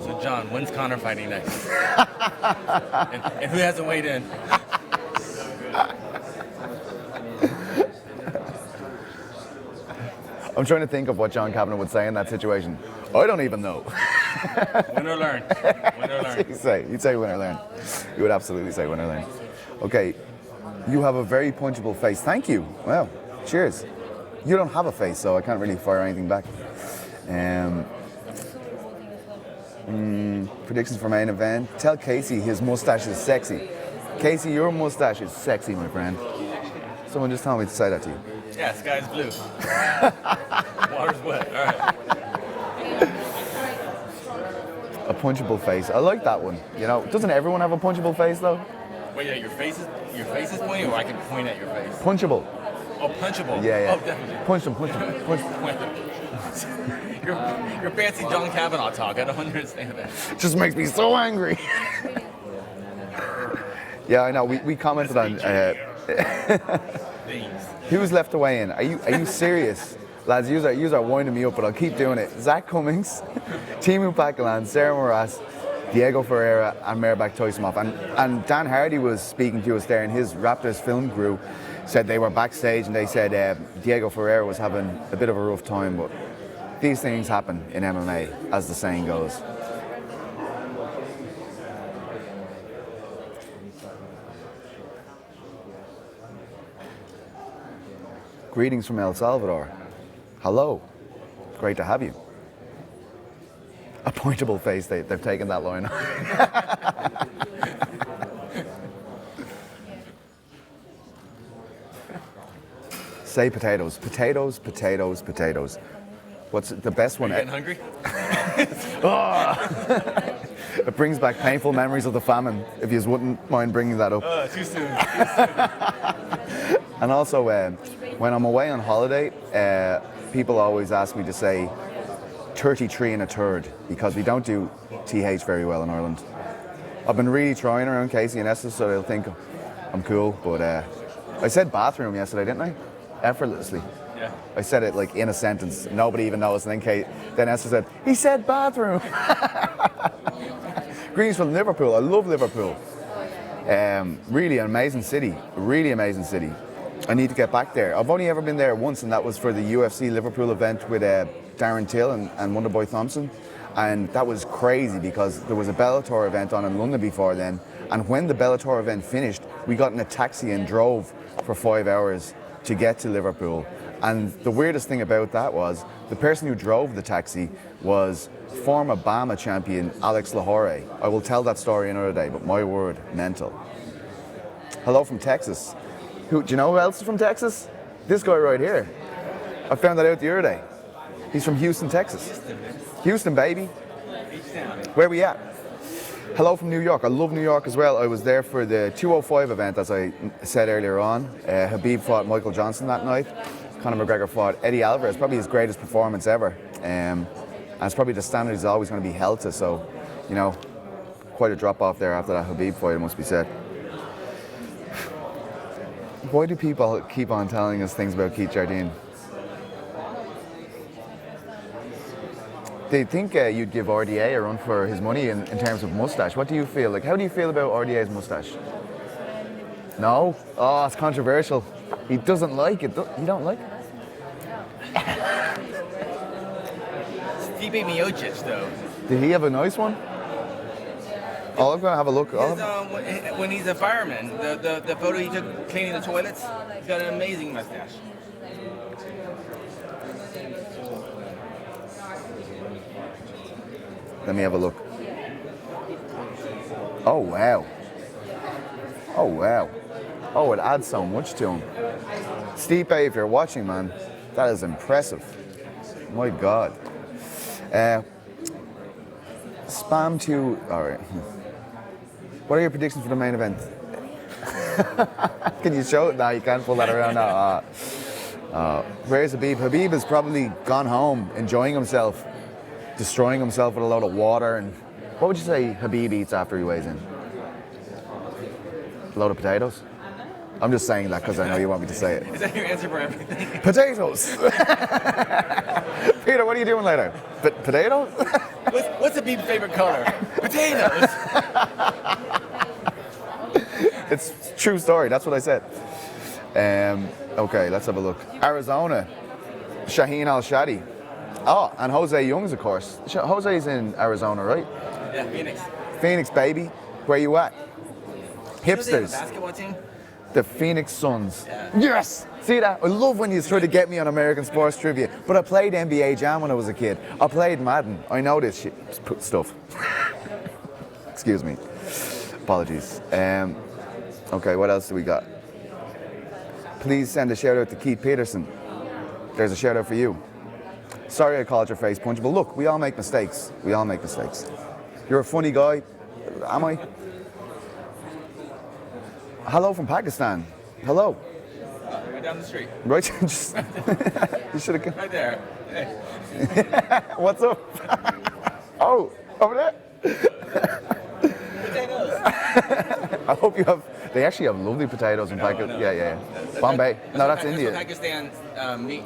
So, John, when's Conor fighting next? and who hasn't weighed in? I'm trying to think of what John Kavanagh would say in that situation. I don't even know. Win or learn. Win or learn. You'd say win or learn. You would absolutely say win or learn. Okay, you have a very punchable face. Thank you. Wow, cheers. You don't have a face, so I can't really fire anything back. Predictions for main event. Tell Casey his mustache is sexy. Casey, your mustache is sexy, my friend. Someone just told me to say that to you. Yeah, sky's blue. Water's wet. All right. A punchable face. I like that one. You know, doesn't everyone have a punchable face though? Wait, yeah, your face is pointing, or I can point at your face? Punchable. Oh, punchable. Yeah. Oh, definitely. Punch them. Point them. Your fancy John Kavanagh talk. I don't understand that. Just makes me so angry. Yeah, I know. We commented on. Who's left to weigh in? Are you serious? Lads, you are winding me up, but I'll keep doing it. Zack Cummings, Timu Pakalan, Sarah Moras, Diego Ferreira, and Merbak Toisimov. And Dan Hardy was speaking to us there, and his Raptors film crew said they were backstage, and they said Diego Ferreira was having a bit of a rough time, but these things happen in MMA, as the saying goes. Greetings from El Salvador. Hello. Great to have you. A pointable face, they've taken that line. Say potatoes. Potatoes, potatoes, potatoes. What's the best one? Are you getting hungry? Oh. It brings back painful memories of the famine, if you wouldn't mind bringing that up. Too soon. And also, when I'm away on holiday, people always ask me to say 33 and a third, because we don't do TH very well in Ireland. I've been really trying around Casey and Esther, so they'll think I'm cool, but I said bathroom yesterday, didn't I? Effortlessly. Yeah. I said it like in a sentence, nobody even knows, and then Esther said, he said bathroom. Greetings from Liverpool. I love Liverpool. Really amazing city, really amazing city. I need to get back there. I've only ever been there once, and that was for the UFC Liverpool event with Darren Till and Wonderboy Thompson. And that was crazy because there was a Bellator event on in London before then. And when the Bellator event finished, we got in a taxi and drove for 5 hours to get to Liverpool. And the weirdest thing about that was the person who drove the taxi was former BAMA champion Alex Lahore. I will tell that story another day, but my word, mental. Hello from Texas. Do you know who else is from Texas? This guy right here. I found that out the other day. He's from Houston, Texas. Houston, baby. Where we at? Hello from New York. I love New York as well. I was there for the 205 event, as I said earlier on. Khabib fought Michael Johnson that night. Conor McGregor fought Eddie Alvarez, probably his greatest performance ever. And it's probably the standard he's always going to be held to. So, you know, quite a drop off there after that Khabib fight, it must be said. Why do people keep on telling us things about Keith Jardine? They think you'd give RDA a run for his money in terms of mustache. What do you feel? Like, how do you feel about RDA's mustache? No? Oh, it's controversial. He doesn't like it. You don't like it? Stipe Miocic, though. Did he have a nice one? Oh, I'm gonna have a look. When he's a fireman, the photo he took cleaning the toilets, he's got an amazing mustache. Let me have a look. Oh, wow. Oh, wow. Oh, it adds so much to him. Stipe, if you're watching, man, that is impressive. My God. Spam 2. All right. What are your predictions for the main event? Can you show it? No, you can't pull that around now. Where's Khabib? Khabib has probably gone home, enjoying himself, destroying himself with a load of water. And what would you say Khabib eats after he weighs in? A load of potatoes? I'm just saying that because I know you want me to say it. Is that your answer for everything? Potatoes! Peter, what are you doing later? Potatoes? What's Khabib's favorite color? Potatoes! It's a true story, that's what I said. Okay, let's have a look. Arizona, Shaheen Al-Shadi. Oh, and Jose Youngs, of course. Jose's in Arizona, right? Yeah, Phoenix. Phoenix, baby. Where you at? You know they have a Hipsters. basketball team? The Phoenix Suns. Yeah. Yes! See that? I love when you try to get me on American sports trivia. But I played NBA Jam when I was a kid. I played Madden. I know this shit stuff. Excuse me. Apologies. Okay, what else do we got? Please send a shout out to Keith Peterson. There's a shout out for you. Sorry I called your face punch, but look, we all make mistakes. We all make mistakes. You're a funny guy. Am I? Hello from Pakistan. Hello. Right down the street. Right? Just, you should have. Right there. Hey. What's up? Oh, over there. Potatoes. I hope you have. They actually have lovely potatoes in Pakistan. Yeah. Bombay. No, that's India. That's what Pakistan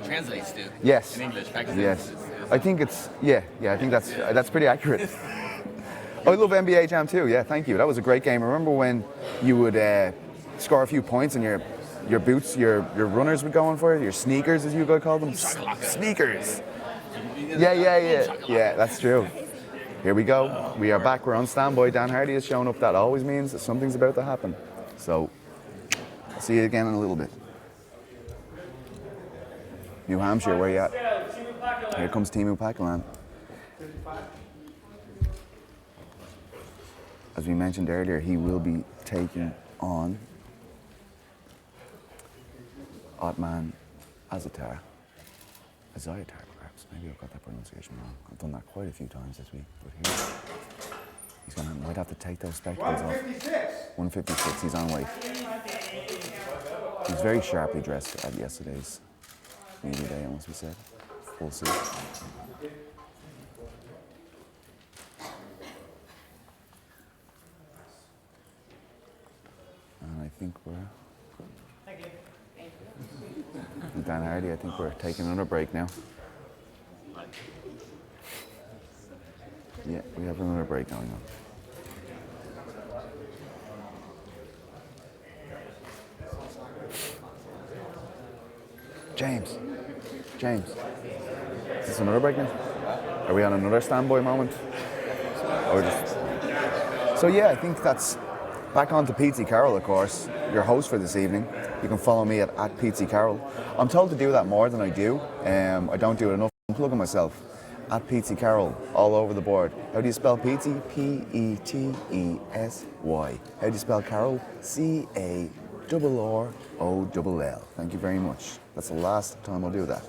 translates to. Yes. In English, Pakistan. Yes. I think it's. Yeah. I think that's pretty accurate. I love NBA Jam too. Yeah, thank you. That was a great game. Remember when you would score a few points and your boots, your runners would go on for it, your sneakers as you guys call them? Sneakers. Yeah, that's true. Here we go. We are back. We're on standby. Dan Hardy has shown up. That always means that something's about to happen. So, I'll see you again in a little bit. New Hampshire, where you at? Here comes Timu Pakalan. As we mentioned earlier, he will be taking on Otman Azatar. Azatar, perhaps. Maybe I've got that pronunciation wrong. I've done that quite a few times this week. But might have to take those spectacles off. 156, he's on weight. He's very sharply dressed at yesterday's media day, must be said. Full suit. And I think we're... Dan Hardy, I think we're taking another break now. Yeah, we have another break going on. James, is this another break now? Are we on another standby moment? Or just... So yeah, I think that's back on to Pete Carroll, of course, your host for this evening. You can follow me at Pete Carroll. I'm told to do that more than I do. I don't do it enough. I'm plugging myself. At Pete Carroll, all over the board. How do you spell Pete? Petesy. How do you spell Carroll? Carroll. Thank you very much. That's the last time I'll do that.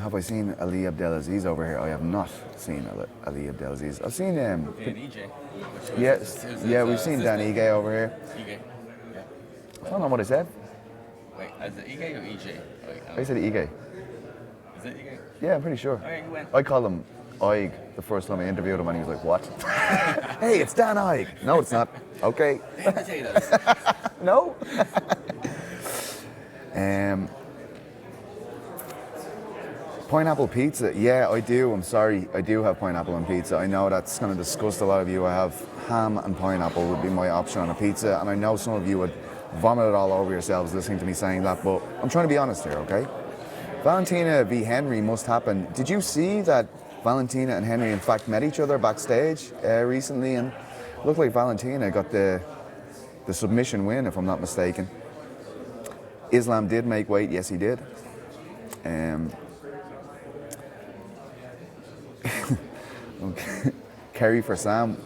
Have I seen Ali Abdelaziz over here? I have not seen Ali Abdelaziz. I've seen EJ. Yes, we've seen Dan Ige over here. EJ. Yeah. I don't know what I said. Wait, is it Ige or EJ? I said Ige. Is it Ige? Yeah, I'm pretty sure. Okay, you win. I call him Ig the first time I interviewed him, and he was like, "What? Hey, it's Dan Ig." No, it's not. Okay. And potatoes. No. Pineapple pizza. Yeah, I do. I'm sorry. I do have pineapple on pizza. I know that's going to disgust a lot of you. I have ham and pineapple would be my option on a pizza, and I know some of you would vomit it all over yourselves listening to me saying that, but I'm trying to be honest here, okay? Valentina v. Henry must happen. Did you see that Valentina and Henry in fact met each other backstage recently, and it looked like Valentina got the submission win, if I'm not mistaken. Islam did make weight, yes he did. Okay. Kerry for Sam,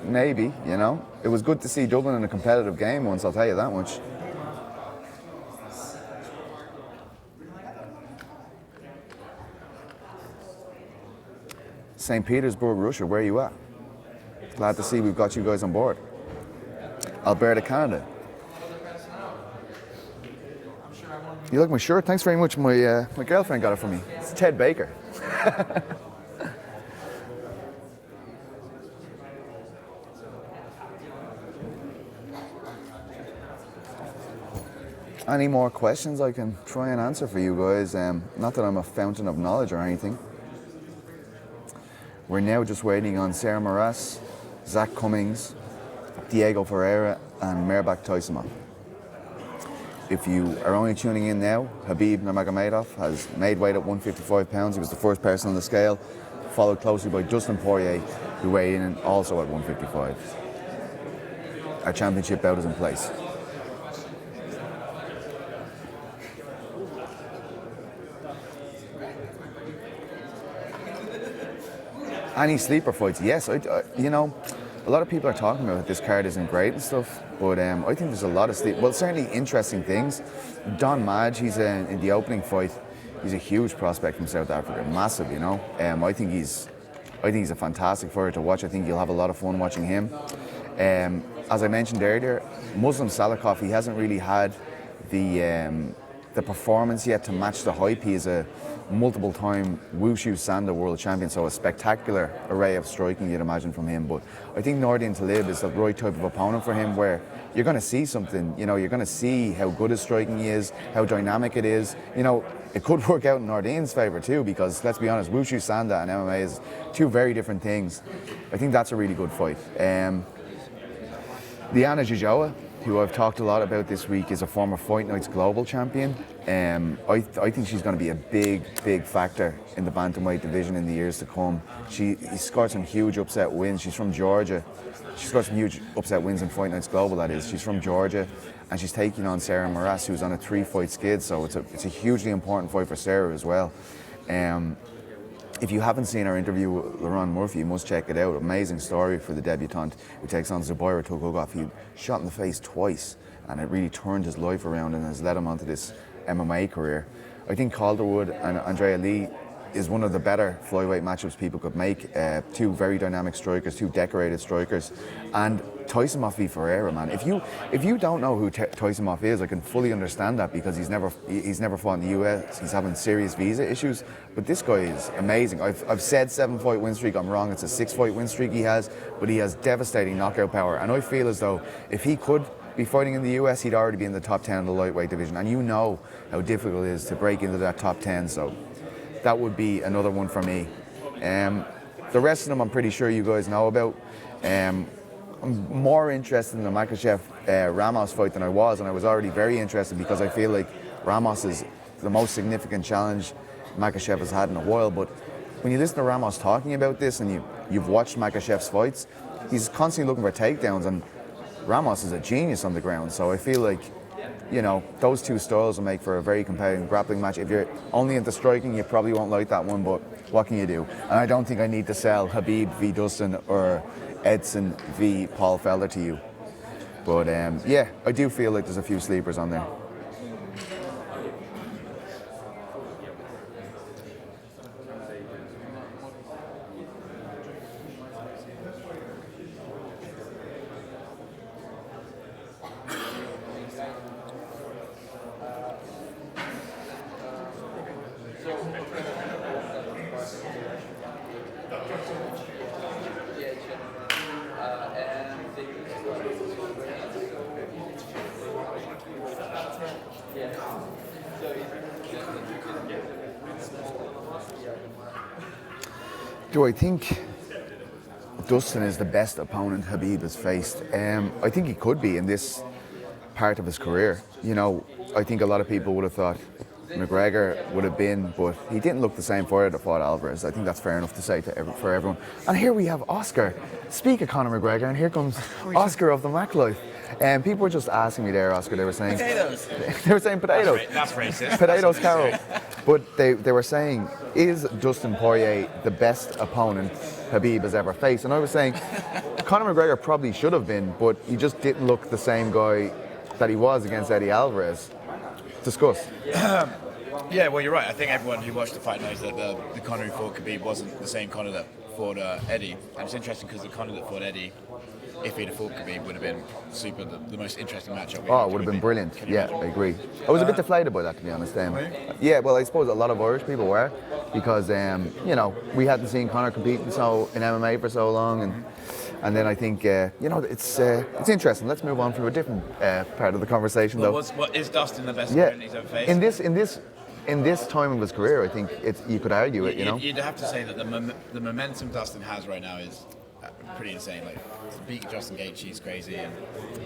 maybe, you know. It was good to see Dublin in a competitive game once, I'll tell you that much. St. Petersburg, Russia, where are you at? Glad to see we've got you guys on board. Alberta, Canada. You like my shirt? Thanks very much. My girlfriend got it for me. It's Ted Baker. Any more questions I can try and answer for you guys? Not that I'm a fountain of knowledge or anything. We're now just waiting on Sarah Moras, Zack Cummings, Diego Ferreira, and Mirbak Toisimov. If you are only tuning in now, Khabib Nurmagomedov has made weight at 155 pounds. He was the first person on the scale, followed closely by Dustin Poirier, who weighed in also at 155. Our championship bout is in place. Any sleeper fights? Yes, you know, a lot of people are talking about this card isn't great and stuff, but I think there's a lot of certainly interesting things. Don Madge, he's in the opening fight. He's a huge prospect from South Africa, massive, you know. I think he's a fantastic fighter to watch. I think you'll have a lot of fun watching him. As I mentioned earlier, Muslim Salikov, he hasn't really had the performance yet to match the hype. He is a multiple-time Wushu Sanda world champion, so a spectacular array of striking you'd imagine from him. But I think Nordin Talib is the right type of opponent for him, where you're going to see something. You know, you're going to see how good his striking is, how dynamic it is. You know, it could work out in Nordin's favour too, because let's be honest, Wushu Sanda and MMA is two very different things. I think that's a really good fight. Liana Jijoa, who I've talked a lot about this week, is a former Fight Nights global champion. I think she's going to be a big factor in the bantamweight division in the years to come. He scored some huge upset wins. She's from Georgia. She scored some huge upset wins in Fight Nights global, that is. She's from Georgia, and she's taking on Sarah Moras, who's on a 3-fight skid, so it's a hugely important fight for Sarah as well. If you haven't seen our interview with Laronne Morphy, you must check it out. Amazing story for the debutante who takes on Zubaira Tukhugov. He shot in the face twice, and it really turned his life around and has led him onto this MMA career. I think Calderwood and Andrea Lee is one of the better flyweight matchups people could make. Two very dynamic strikers, two decorated strikers, and Toisimov v Ferreira, man. If you don't know who Toisimov is, I can fully understand that, because he's never fought in the US. He's having serious visa issues, but this guy is amazing. I've said 7-fight win streak. I'm wrong. It's a 6-fight win streak he has, but he has devastating knockout power, and I feel as though if he could be fighting in the US, he'd already be in the top 10 of the lightweight division, and you know how difficult it is to break into that top 10. So that would be another one for me. The rest of them I'm pretty sure you guys know about. I'm more interested in the Makhachev Ramos fight than I was, and I was already very interested because I feel like Ramos is the most significant challenge Makhachev has had in a while. But when you listen to Ramos talking about this, and you've watched Makhachev's fights, he's constantly looking for takedowns, and Ramos is a genius on the ground. So I feel like, you know, those two styles will make for a very competitive grappling match. If you're only into striking, you probably won't like that one, but what can you do? And I don't think I need to sell Khabib v Dustin or Edson v Paul Felder to you. But yeah, I do feel like there's a few sleepers on there. Do I think Dustin is the best opponent Khabib has faced? I think he could be in this part of his career. You know, I think a lot of people would have thought McGregor would have been, but he didn't look the same fighter that fought Alvarez. I think that's fair enough to say for everyone. And here we have Oscar. Speak of Conor McGregor, and here comes Oscar of the Mac Life. And people were just asking me there, Oscar, they were saying... Potatoes. They were saying potatoes. That's racist. Potatoes, Carol. But they were saying, is Dustin Poirier the best opponent Khabib has ever faced? And I was saying, Conor McGregor probably should have been, but he just didn't look the same guy that he was against Eddie Alvarez. Discuss. Yeah, well, you're right. I think everyone who watched the fight knows that the Conor who fought Khabib wasn't the same Conor that fought Eddie. And it's interesting because the Conor that fought Eddie, if he'd have fought Khabib, would have been super, the most interesting matchup. Oh, it would have been brilliant. Yeah, I agree. I was a bit deflated by that, to be honest. Yeah, well, I suppose a lot of Irish people were, because you know, we hadn't seen Conor compete in MMA for so long, and then I think you know, it's interesting. Let's move on to a different part of the conversation, though. What is Dustin the best opponent he's ever faced? In this time of his career, I think you could argue it. You know, you'd have to say that the momentum Dustin has right now is pretty insane. Like, to beat Justin Gaethje is crazy. And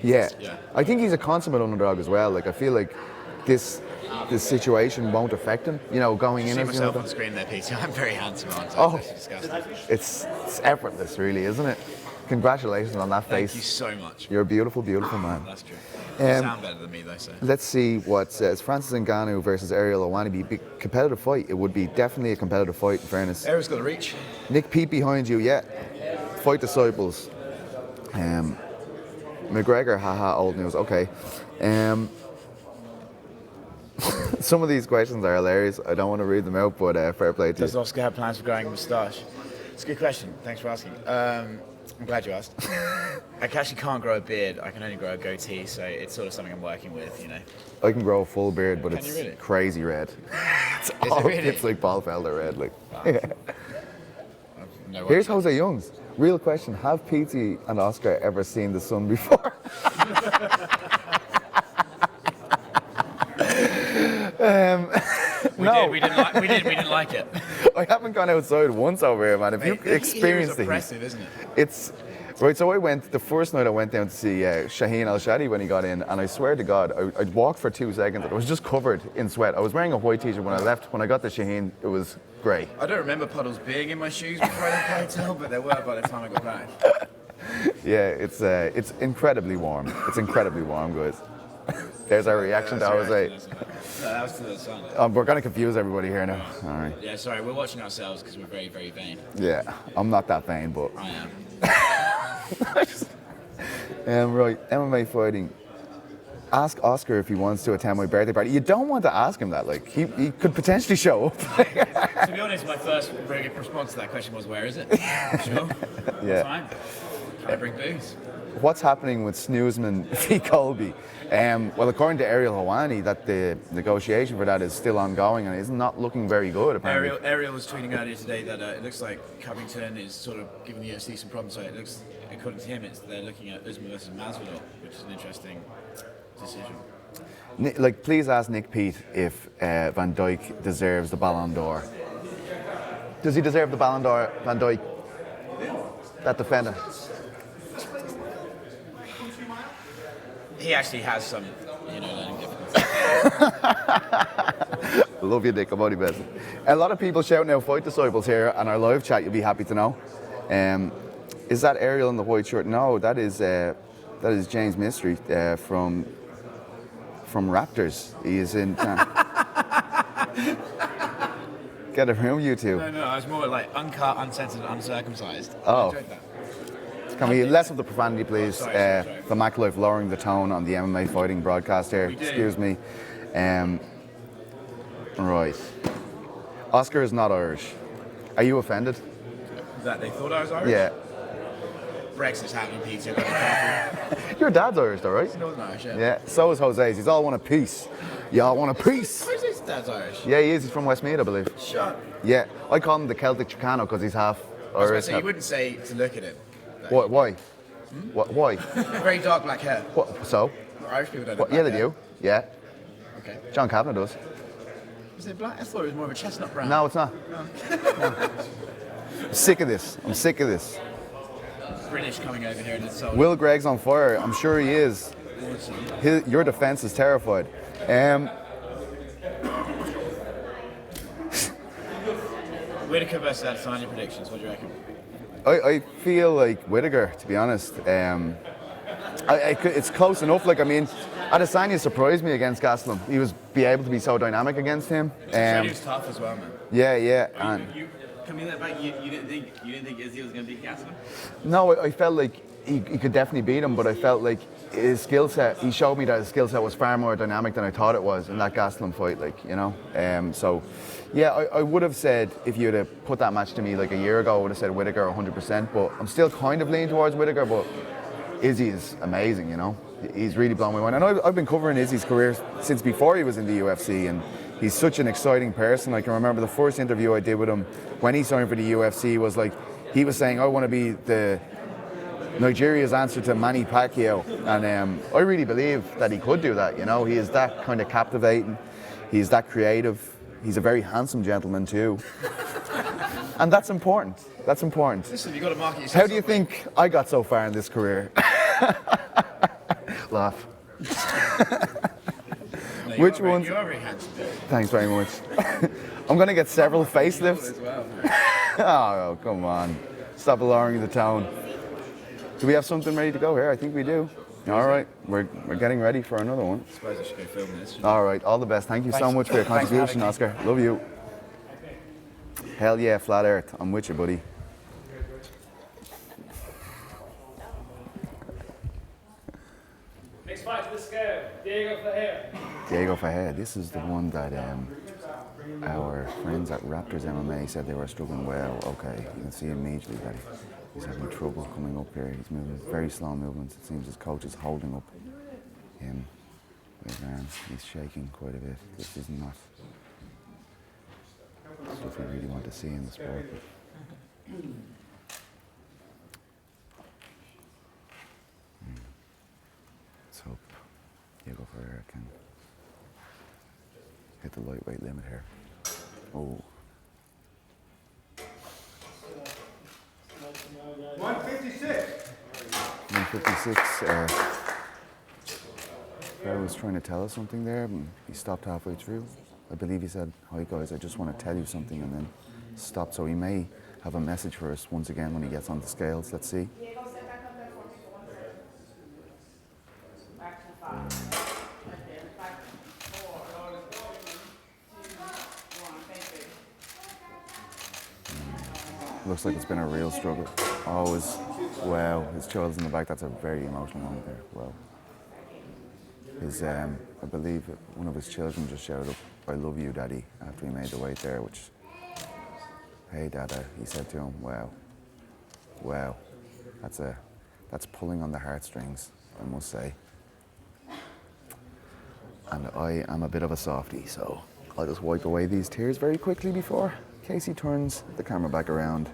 yeah, yeah, I think he's a consummate underdog as well. Like, I feel like this situation won't affect him. You know, going in. See as myself on screen there, Peter. I'm very handsome, aren't I? Oh, It's disgusting. it's effortless, really, isn't it? Congratulations on that face. Thank you so much. You're a beautiful, beautiful man. That's true. You sound better than me, though, so. Let's see what says. Francis Ngannou versus Ariel Helwani. Be a big competitive fight. It would be definitely a competitive fight, in fairness. Ariel's got the reach. Nick Pete behind you, yeah. Fight disciples. McGregor, haha, old news. Okay. Some of these questions are hilarious. I don't want to read them out, but fair play to you. Does Oscar have plans for growing a moustache? It's a good question. Thanks for asking. I'm glad you asked. I actually can't grow a beard. I can only grow a goatee, so it's sort of something I'm working with, you know. I can grow a full beard, but Can it's you really? crazy red. It's Is it really? It's like Paul Felder red. Like. No Here's Jose Youngs. Real question: have Pete and Oscar ever seen the sun before? No. We didn't like it. I haven't gone outside once over here, man. If you experienced it, impressive, isn't it? it's right. So I went the first night. I went down to see Shaheen Al Shadi when he got in, and I swear to God, I walked for 2 seconds and I was just covered in sweat. I was wearing a white t-shirt when I left. When I got to Shaheen, it was grey. I don't remember puddles being in my shoes before I left the hotel, but there were by the time I got back. Yeah, it's incredibly warm. It's incredibly warm, guys. There's our reaction to Jose. No, that was to the sun. We're going to confuse everybody here now. All right. Yeah, sorry, we're watching ourselves because we're very, very vain. Yeah, I'm not that vain, but. I am. Right, MMA fighting. Ask Oscar if he wants to attend my birthday party. You don't want to ask him that. Like, he could potentially show up. To be honest, my first very good response to that question was, where is it? Sure. Yeah. Fine. Can I bring booze? What's happening with Snoozman v. Colby? Well, according to Ariel Helwani, that the negotiation for that is still ongoing and is not looking very good, apparently. Ariel was tweeting earlier today that it looks like Covington is sort of giving the UFC some problems. So it looks, according to him, they're looking at Usman versus Masvidal, which is an interesting decision. Please ask Nick Pete if Van Dijk deserves the Ballon d'Or. Does he deserve the Ballon d'Or, Van Dijk? That defender. He actually has some, learning difficulties. Love you, Nick. I'm only messing. A lot of people shouting out Fight Disciples here on our live chat. You'll be happy to know. Is that Ariel in the white shirt? No, that is James Mystery from Raptors. He is in. Get a room, you two. No, I was more like uncut, uncensored, uncircumcised. Oh. I enjoyed that. Can we less of the profanity, please? Sorry. The Mac Life lowering the tone on the MMA fighting broadcast here. Excuse me. Right. Oscar is not Irish. Are you offended? That they thought I was Irish? Yeah. Brexit's happening, Peter. Gotta be careful. Your dad's Irish, though, right? He's Northern Irish, yeah. Yeah. So is Jose's. He's all want a piece. Y'all want a piece. Jose's dad's Irish. Yeah, he is. He's from Westmeath, I believe. Shut. Yeah. I call him the Celtic Chicano because he's half was Irish say, you wouldn't say to look at it. Like, What? Why? Why? very dark black hair. What? So? Irish people don't have What? black Yeah, they hair. do. Yeah. Okay. John Kavanagh does. Was it black? I thought it was more of a chestnut brown. No, it's not. No. I'm sick of this. I'm sick of this. British coming over here and it's so. Will Gregg's on fire. I'm sure he is. Your defense is terrified. Whittaker versus Adesanya predictions. What do you reckon? I feel like Whittaker, to be honest. It's close enough. Like, I mean, Adesanya surprised me against Gastelum. He was be able to be so dynamic against him. He was tough as well, man. Yeah. And Coming that back, you didn't think Izzy was gonna beat Gastelum? no, I felt like he could definitely beat him, but I felt like his skill set, he showed me that his skill set was far more dynamic than I thought it was in that Gastelum fight, like, you know. So, yeah, I would have said, if you'd have put that match to me like a year ago, I would have said Whittaker 100%, but I'm still kind of leaning towards Whittaker, but Izzy is amazing, you know. He's really blown my mind. And I've been covering Izzy's career since before he was in the UFC, and he's such an exciting person. I can remember the first interview I did with him when he signed for the UFC was like, he was saying, I want to be the Nigeria's answer to Manny Pacquiao. And I really believe that he could do that, you know. He is that kind of captivating. He's that creative. He's a very handsome gentleman too. And that's important. That's important. Listen, you got to market yourself. How do you think I got so far in this career? Laugh. No, Which ones? You are very handsome. Thanks very much. I'm going to get several facelifts. As well. Oh, come on. Stop lowering the tone. Do we have something ready to go here? I think we do. All right. We're getting ready for another one. I suppose I should go film this. All right. All the best. Thank you so Thanks. much for your Thanks for contribution, having me. Oscar. Love you. Hell yeah, flat earth. I'm with you, buddy. Next fight to the scale. Diego Ferreira. Diego Ferreira. This is the one that our friends at Raptors MMA said they were struggling well. Okay, you can see immediately that he's having trouble coming up here. He's moving very slow movements. It seems his coach is holding up him. He's shaking quite a bit. This is not stuff we really want to see in the sport. Let's hope Diego Ferreira can hit the lightweight limit here. Oh. 156. 156. Ferreira was trying to tell us something there, and he stopped halfway through. I believe he said, "Hi guys, I just want to tell you something," and then stopped. So he may have a message for us once again when he gets on the scales. Let's see. Looks like it's been a real struggle. Oh, wow, his child's in the back. That's a very emotional moment there. Wow. I believe one of his children just shouted up, "I love you, Daddy," after he made the weight there, which, "Hey, Dada," he said to him. Wow. Wow. That's pulling on the heartstrings, I must say. And I am a bit of a softie, so I'll just wipe away these tears very quickly before Casey turns the camera back around.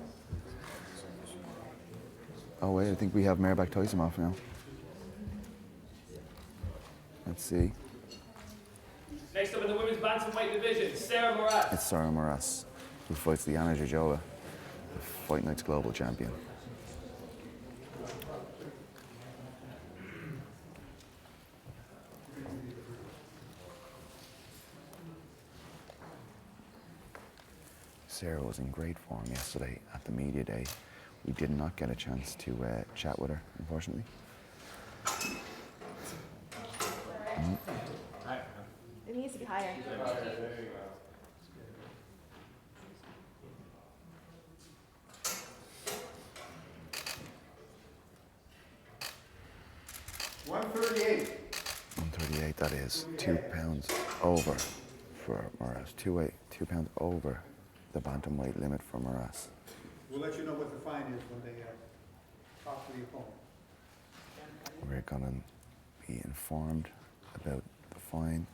Oh wait, I think we have Marebach Tyson off now. Let's see. Next up in the women's bantamweight division, Sarah Moras. It's Sarah Moras, who fights Liana Jojoa, the Fight Night's global champion. Sarah was in great form yesterday at the media day. We did not get a chance to chat with her, unfortunately. It needs to be higher. $138. 138, that is 2 pounds over for Moras. 2 pounds over the bantamweight limit for Moras. We'll let you know what the fine is when they talk to the opponent. We're going to be informed about the fine,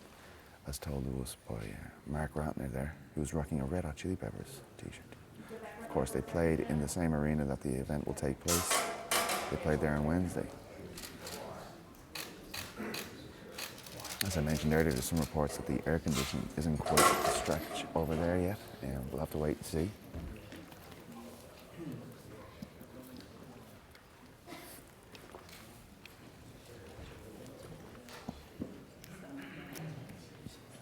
as told to us by Mark Ratner there, who's rocking a Red Hot Chili Peppers t-shirt. Of course, they played in the same arena that the event will take place. They played there on Wednesday. As I mentioned earlier, there's some reports that the air conditioning isn't quite at the stretch over there yet, and we'll have to wait and see.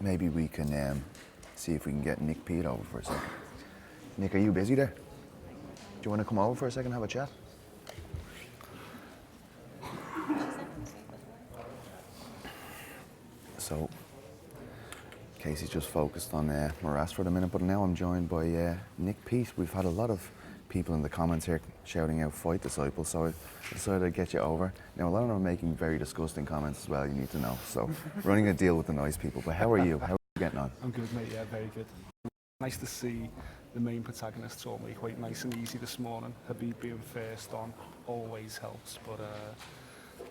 Maybe we can see if we can get Nick Pete over for a second. Nick, are you busy there? Do you want to come over for a second and have a chat? So, Casey's just focused on Morass for the minute, but now I'm joined by Nick Pete. We've had a lot of people in the comments here shouting out "Fight Disciple," so I decided I'd get you over. Now, a lot of them are making very disgusting comments as well, you need to know. So, running a deal with the nice people. But how are you? How are you getting on? I'm good, mate, yeah, very good. Nice to see the main protagonists all make quite nice and easy this morning. Khabib being first on always helps, but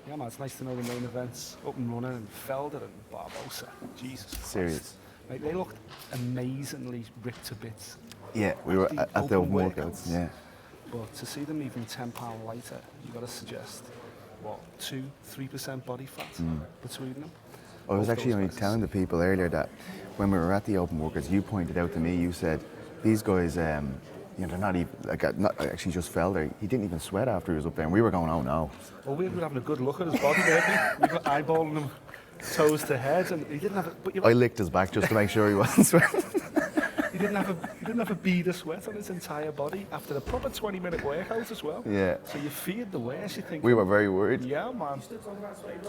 yeah, man, it's nice to know the main events up and running, and Felder and Barbosa. Jesus Serious. Like, they looked amazingly ripped to bits. Yeah, we were at the open workouts, yeah. But to see them even £10 lighter, you've got to suggest, what, 2-3% body fat between them? I was actually only telling the people earlier that when we were at the open workouts, you pointed out to me, you said, these guys, you know, they're not even, like, not actually just Felder, he didn't even sweat after he was up there, and we were going, oh no. Well, we were having a good look at his body, weren't we? We were eyeballing him toes to head, and he didn't have a... I licked his back just to make sure he wasn't sweating. He didn't have a bead of sweat on his entire body after a proper 20-minute workout as well. Yeah. So you feared the worst, you think. We were very worried. Yeah, man.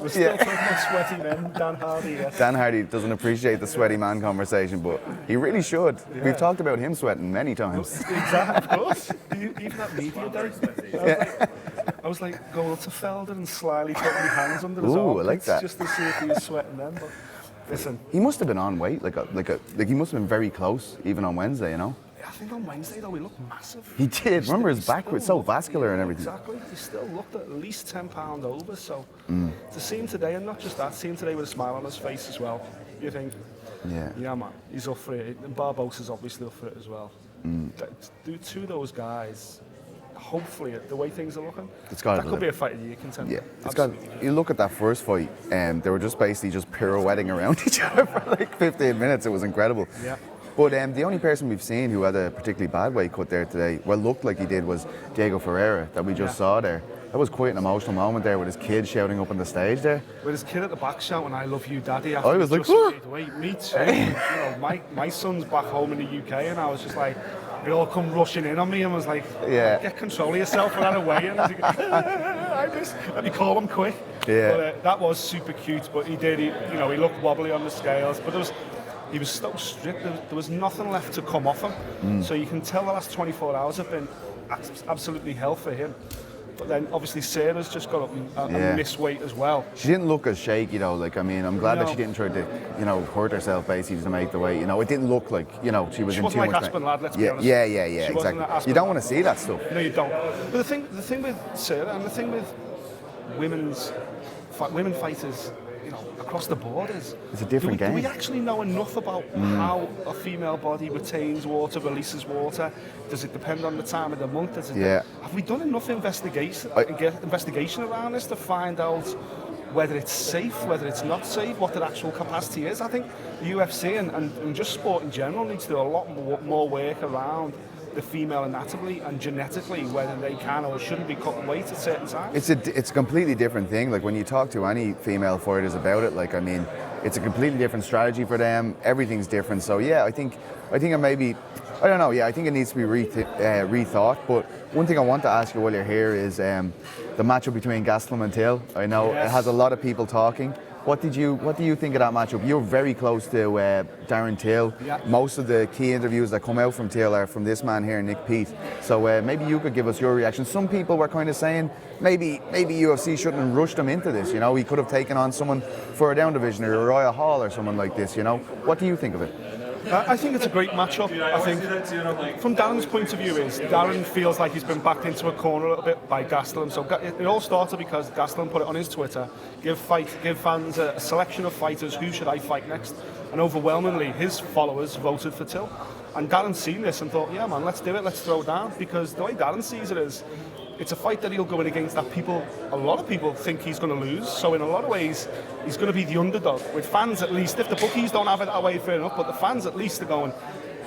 We're still talking about sweaty men, Dan Hardy. Yes. Dan Hardy doesn't appreciate the sweaty man conversation, but he really should. Yeah. We've talked about him sweating many times. Exactly, of course. Even at media day. I was like going up to Felder and slyly putting my hands under his armpits, I like that. just to see if he was sweating then. But listen, he must have been on weight, like he must have been very close, even on Wednesday, you know. I think on Wednesday though he looked massive. He did. Remember his back was so vascular and everything. Exactly. He still looked at least £10 over. So to see him today, and not just that, see him today with a smile on his face as well. You think, yeah, man, he's up for it. And Barbosa's obviously up for it as well. Two of those guys. Hopefully, the way things are looking, that could be a fight of the year contender. Yeah, you look at that first fight, and they were just basically pirouetting around each other for like 15 minutes. It was incredible. Yeah. But the only person we've seen who had a particularly bad weight cut there today, well, looked like he did, was Diego Ferreira that we just saw there. That was quite an emotional moment there with his kid shouting up on the stage there. With his kid at the back shouting, "I love you, Daddy." I was like, wait, me too. You know, my son's back home in the UK, and I was just like, they all come rushing in on me and was like, get control of yourself, ran away. And let me call him quick. Yeah. But that was super cute, but he did, he looked wobbly on the scales, but he was so strict, there was nothing left to come off him. So you can tell the last 24 hours have been absolutely hell for him. But then obviously Sarah's just got up and missed weight as well. She didn't look as shaky though. Like, I mean, I'm glad that she didn't try to, hurt herself basically to make the weight. It didn't look like, she was in too much. She wasn't like Aspen Ladd, let's be honest. Yeah, exactly. You don't want to see that stuff. No, you don't. But the thing with Sarah and the thing with women fighters, across the board is it's a different game. Do we actually know enough about how a female body retains water, releases water? Does it depend on the time of the month? Have we done enough investigation around this to find out whether it's safe, whether it's not safe, what the actual capacity is? I think the UFC and just sport in general needs to do a lot more work around the female anatomy and genetically whether they can or shouldn't be cutting weight at certain times. It's a completely different thing. Like when you talk to any female fighters about it, like, I mean, it's a completely different strategy for them. Everything's different. So yeah, I think it maybe, I don't know. Yeah, I think it needs to be rethought. But one thing I want to ask you while you're here is the matchup between Gastelum and Till. I know it has a lot of people talking. What do you think of that matchup? You're very close to Darren Till. Yeah. Most of the key interviews that come out from Till are from this man here, Nick Pete. So maybe you could give us your reaction. Some people were kind of saying maybe UFC shouldn't have rushed him into this. He could have taken on someone for a down division or Uriah Hall or someone like this. What do you think of it? I think it's a great matchup. I think from Darren's point of view is Darren feels like he's been backed into a corner a little bit by Gastelum. So it all started because Gastelum put it on his Twitter, give fans a selection of fighters, who should I fight next? And overwhelmingly his followers voted for Till. And Darren's seen this and thought, yeah, man, let's do it, let's throw down. Because the way Darren sees it is, it's a fight that he'll go in against that a lot of people think he's going to lose. So in a lot of ways, he's going to be the underdog. With fans at least, if the bookies don't have it that way, fair enough, but the fans at least are going,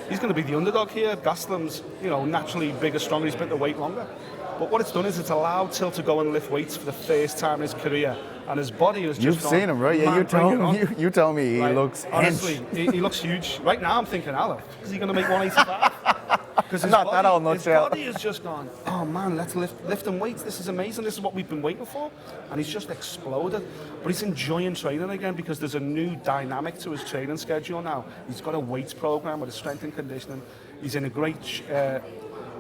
he's going to be the underdog here. Gastelum's, naturally bigger, stronger, he's been the weight longer. But what it's done is it's allowed Till to go and lift weights for the first time in his career. And his body has just You've seen him, right? Yeah, you tell me he looks honestly, he looks huge. Right now I'm thinking, Alan, is he going to make 185? Because his body has just gone, oh man, let's lift him weights. This is amazing. This is what we've been waiting for. And he's just exploded. But he's enjoying training again because there's a new dynamic to his training schedule now. He's got a weights program with a strength and conditioning. He's in a great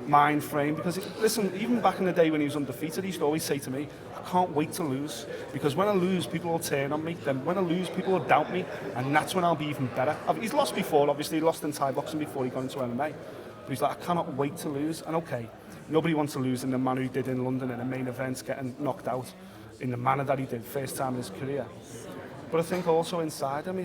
mind frame because, listen, even back in the day when he was undefeated, he used to always say to me, I can't wait to lose because when I lose, people will turn on me. Then when I lose, people will doubt me, and that's when I'll be even better. He's lost before, obviously. He lost in Thai boxing before he got into MMA. But he's like, I cannot wait to lose. And okay, nobody wants to lose in the manner he did in London in the main events, getting knocked out in the manner that he did, first time in his career. But I think also inside him,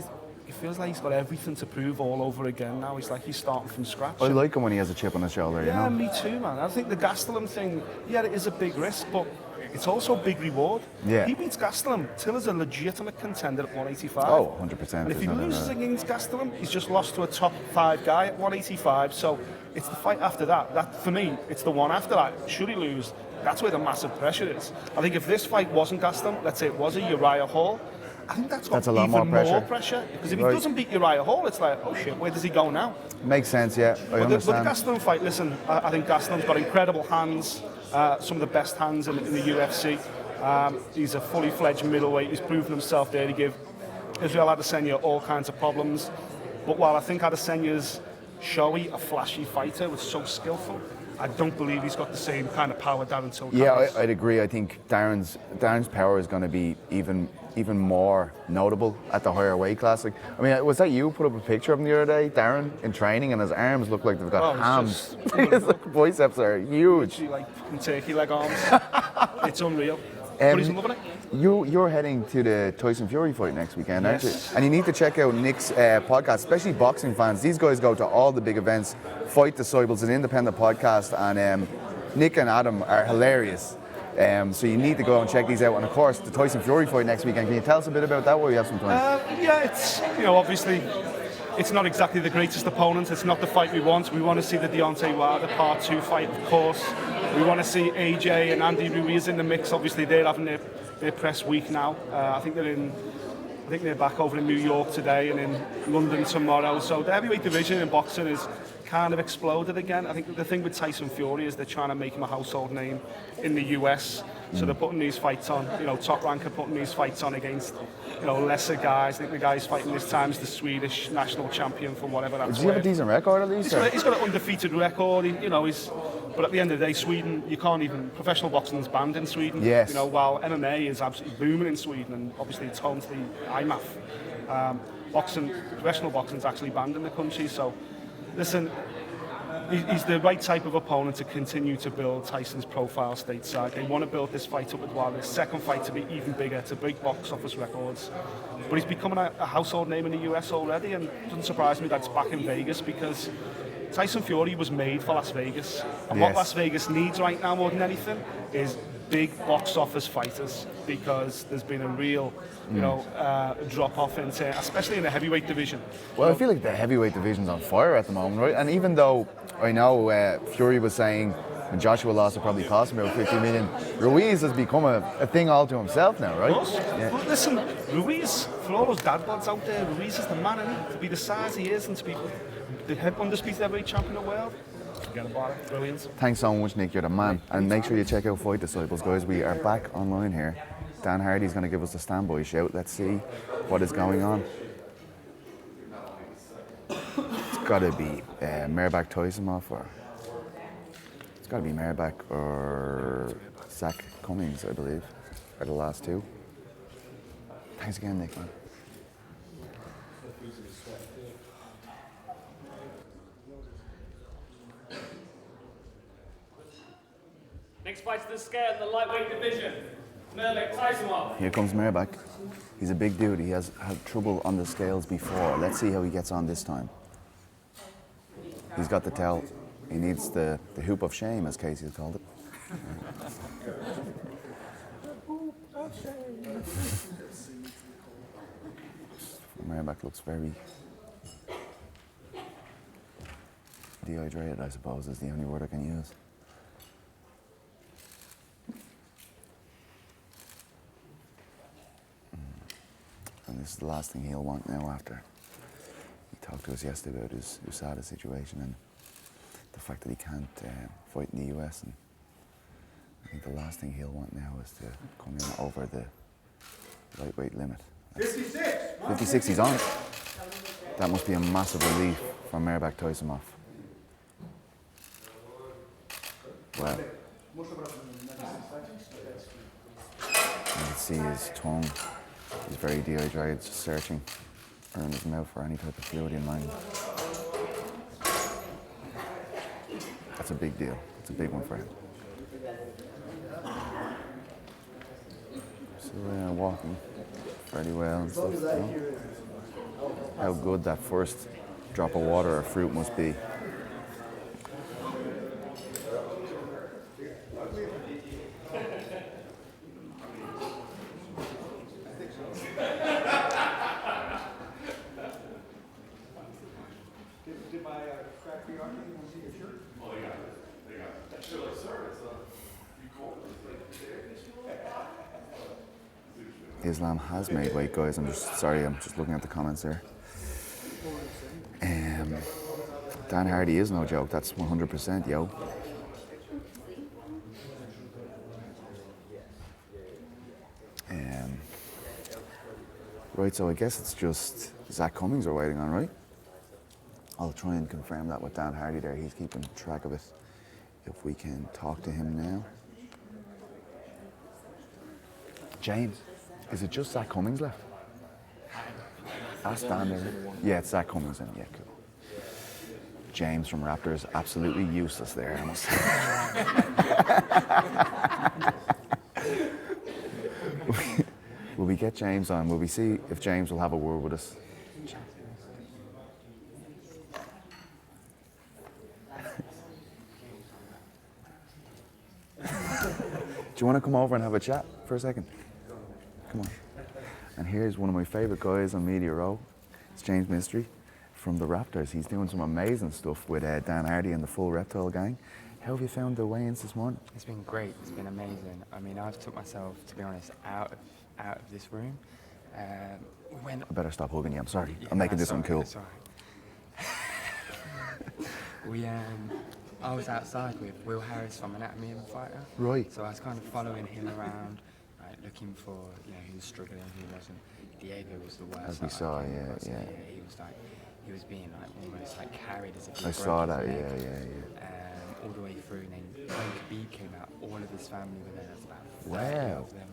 he feels like he's got everything to prove all over again now. He's like he's starting from scratch. I like him when he has a chip on his shoulder, Yeah, me too, man. I think the Gastelum thing, yeah, it is a big risk, but it's also a big reward. Yeah. He beats Gastelum. Till is a legitimate contender at 185. Oh, 100%. And if he loses against Gastelum, he's just lost to a top 5 guy at 185. So it's the fight after that. That, for me, it's the one after that. Should he lose, that's where the massive pressure is. I think if this fight wasn't Gastelum, let's say it was a Uriah Hall, I think that's got a lot even more pressure. Because if he doesn't beat Uriah Hall, it's like, oh shit, where does he go now? Makes sense, yeah. I understand. But the Gastelum fight, listen, I think Gastelum's got incredible hands, some of the best hands in the UFC. He's a fully fledged middleweight. He's proven himself there. He gave Israel Adesanya all kinds of problems. But while I think Adesanya's showy, a flashy fighter, was so skillful, I don't believe he's got the same kind of power Darren Till. Yeah, I'd agree. I think Darren's power is going to be even more notable at the higher weight class. Like, I mean, was that you put up a picture of him the other day, Darren, in training, and his arms look like they've got hams. His biceps are huge. Literally like turkey leg arms. It's unreal. But he's loving it. You're heading to the Tyson Fury fight next weekend, aren't you? And you need to check out Nick's podcast, especially boxing fans. These guys go to all the big events. Fight Disciples, an independent podcast, and Nick and Adam are hilarious. So you need to go and check these out. And of course, the Tyson Fury fight next weekend. Can you tell us a bit about that while we have some time? Yeah, it's, obviously, it's not exactly the greatest opponent. It's not the fight we want. We want to see the Deontay Wilder Part 2 fight, of course. We want to see AJ and Andy Ruiz in the mix. Obviously, they're having their press week now. I think they're back over in New York today and in London tomorrow. So the heavyweight division in boxing is kind of exploded again. I think the thing with Tyson Fury is they're trying to make him a household name in the US. So they're putting these fights on, Top Rank are putting these fights on against, lesser guys. I think the guy he's fighting this time is the Swedish national champion for whatever that's worth. Does he have a decent record at least? He's got an undefeated record. But at the end of the day, Sweden, you can't even, professional boxing is banned in Sweden. Yes. While MMA is absolutely booming in Sweden, and obviously it's home to the IMAF. Professional boxing is actually banned in the country. So, listen, he's the right type of opponent to continue to build Tyson's profile stateside. They want to build this fight up with Wilder's second fight to be even bigger, to break box office records. But he's becoming a household name in the US already, and it doesn't surprise me that it's back in Vegas because Tyson Fury was made for Las Vegas. And what Las Vegas needs right now more than anything is big box office fighters, because there's been a real drop off especially in the heavyweight division. Well, I feel like the heavyweight division's on fire at the moment, right? And even though I know Fury was saying when Joshua lost, it probably cost him about 50 million, Ruiz has become a thing all to himself now, right? Yeah. But listen, Ruiz, for all those dad bods out there, Ruiz is the man, isn't he? To be the size he is and to be the undisputed heavyweight champion of the world. Forget about it. Brilliant. Thanks so much, Nick. You're the man. And make sure you check out Fight Disciples, guys. We are back online here. Dan Hardy's going to give us the standby shout. Let's see what is going on. It's got to be Merabak Tysimov, or it's got to be Merabak or Zack Cummings, I believe, are the last two. Thanks again, Nick, man. Next fight to the scale in the lightweight division. Merabak Tysimov. Here comes Merabak. He's a big dude. He has had trouble on the scales before. Let's see how he gets on this time. He's got the towel. He needs the hoop of shame, as Casey has called it. Merrimack looks very dehydrated, I suppose, is the only word I can use. And this is the last thing he'll want now after he talked to us yesterday about his USADA situation and the fact that he can't fight in the US. And I think the last thing he'll want now is to come in over the lightweight limit. 56! 56 he's on. That must be a massive relief for Merrimack Tyson off. Wow. You can see his tongue. He's very dehydrated, just searching around his mouth for any type of fluid in mind. That's a big deal. It's a big one for him. So walking fairly well and stuff. You know? How good that first drop of water or fruit must be. Islam has made weight, guys. I'm just looking at the comments there. Dan Hardy is no joke. That's 100%, yo. Right, so I guess it's just Zack Cummings we're waiting on, right? I'll try and confirm that with Dan Hardy there. He's keeping track of it. If we can talk to him now. James, is it just Zack Cummings left? Ask Dan there. Yeah, it's Zack Cummings then. Yeah, cool. James from Raptors, absolutely useless there, I must say. Will we get James on? Will we see if James will have a word with us? Do you want to come over and have a chat for a second? Come on. And here's one of my favourite guys on Media Row. It's James Mystery from the Raptors. He's doing some amazing stuff with Dan Hardy and the full Reptile gang. How have you found the weigh-ins this morning? It's been great. It's been amazing. I mean, I've took myself, to be honest, out of this room. I better stop hugging you. I'm sorry. I'm making this uncool. That's all right. I was outside with Will Harris from Anatomy of a Fighter. Right. So I was kind of following him around, right, looking for, who was struggling, who wasn't. Diego was the worst. As we saw, yeah. He was being almost carried as if he I saw that, yeah. All the way through, and then when Khabib came out, all of his family were there. There's about 30 of them.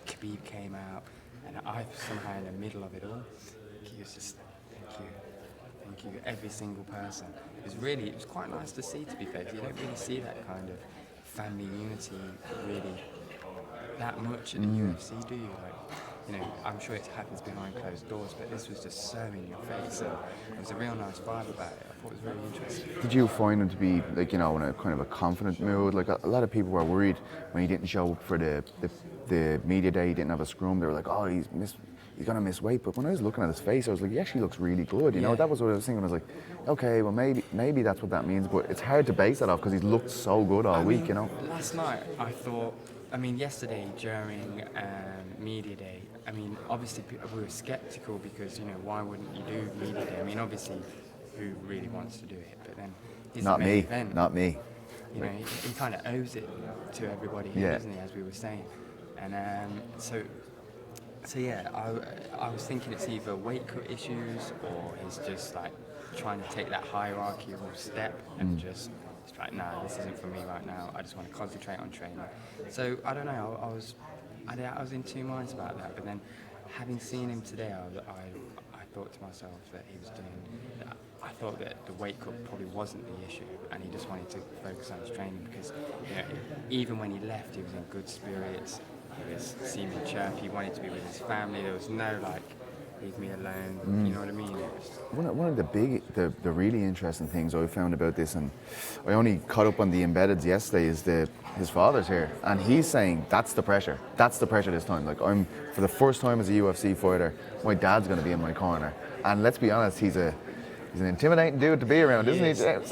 Khabib came out, and I was somehow in the middle of it all. He was just, thank you, every single person. It was quite nice to see, to be fair. You don't really see that kind of family unity really that much in the UFC, do you? I'm sure it happens behind closed doors, but this was just so in your face, and it was a real nice vibe about it. I thought it was very interesting. Did you find him to be, in a kind of a confident mood? Like, a lot of people were worried when he didn't show up for the media day, he didn't have a scrum. They were like, oh, he's going to miss weight. But when I was looking at his face, I was like, he actually looks really good. You know, that was what I was thinking. I was like, okay, well, maybe that's what that means. But it's hard to base that off because he's looked so good all week, Last night, I thought, yesterday during media day, obviously we were sceptical because, why wouldn't you do media day? Obviously, who really wants to do it? But then it's not the main me, event. not me. He kind of owes it to everybody here, doesn't he, as we were saying. And so yeah, I was thinking it's either weight cut issues or he's just trying to take that hierarchical step and just it's like, nah, this isn't for me right now. I just want to concentrate on training. So I don't know. I was in two minds about that. But then, having seen him today, I thought to myself that he was doing. I thought that the weight cut probably wasn't the issue, and he just wanted to focus on his training because, even when he left, he was in good spirits. He was seeming chirpy. He wanted to be with his family. There was no leave me alone. You know what I mean? One of the really interesting things I found about this, and I only caught up on the embeddeds yesterday, is his father's here, and he's saying that's the pressure. That's the pressure this time. Like, for the first time as a UFC fighter, my dad's going to be in my corner, and let's be honest, he's an intimidating dude to be around, isn't he, James?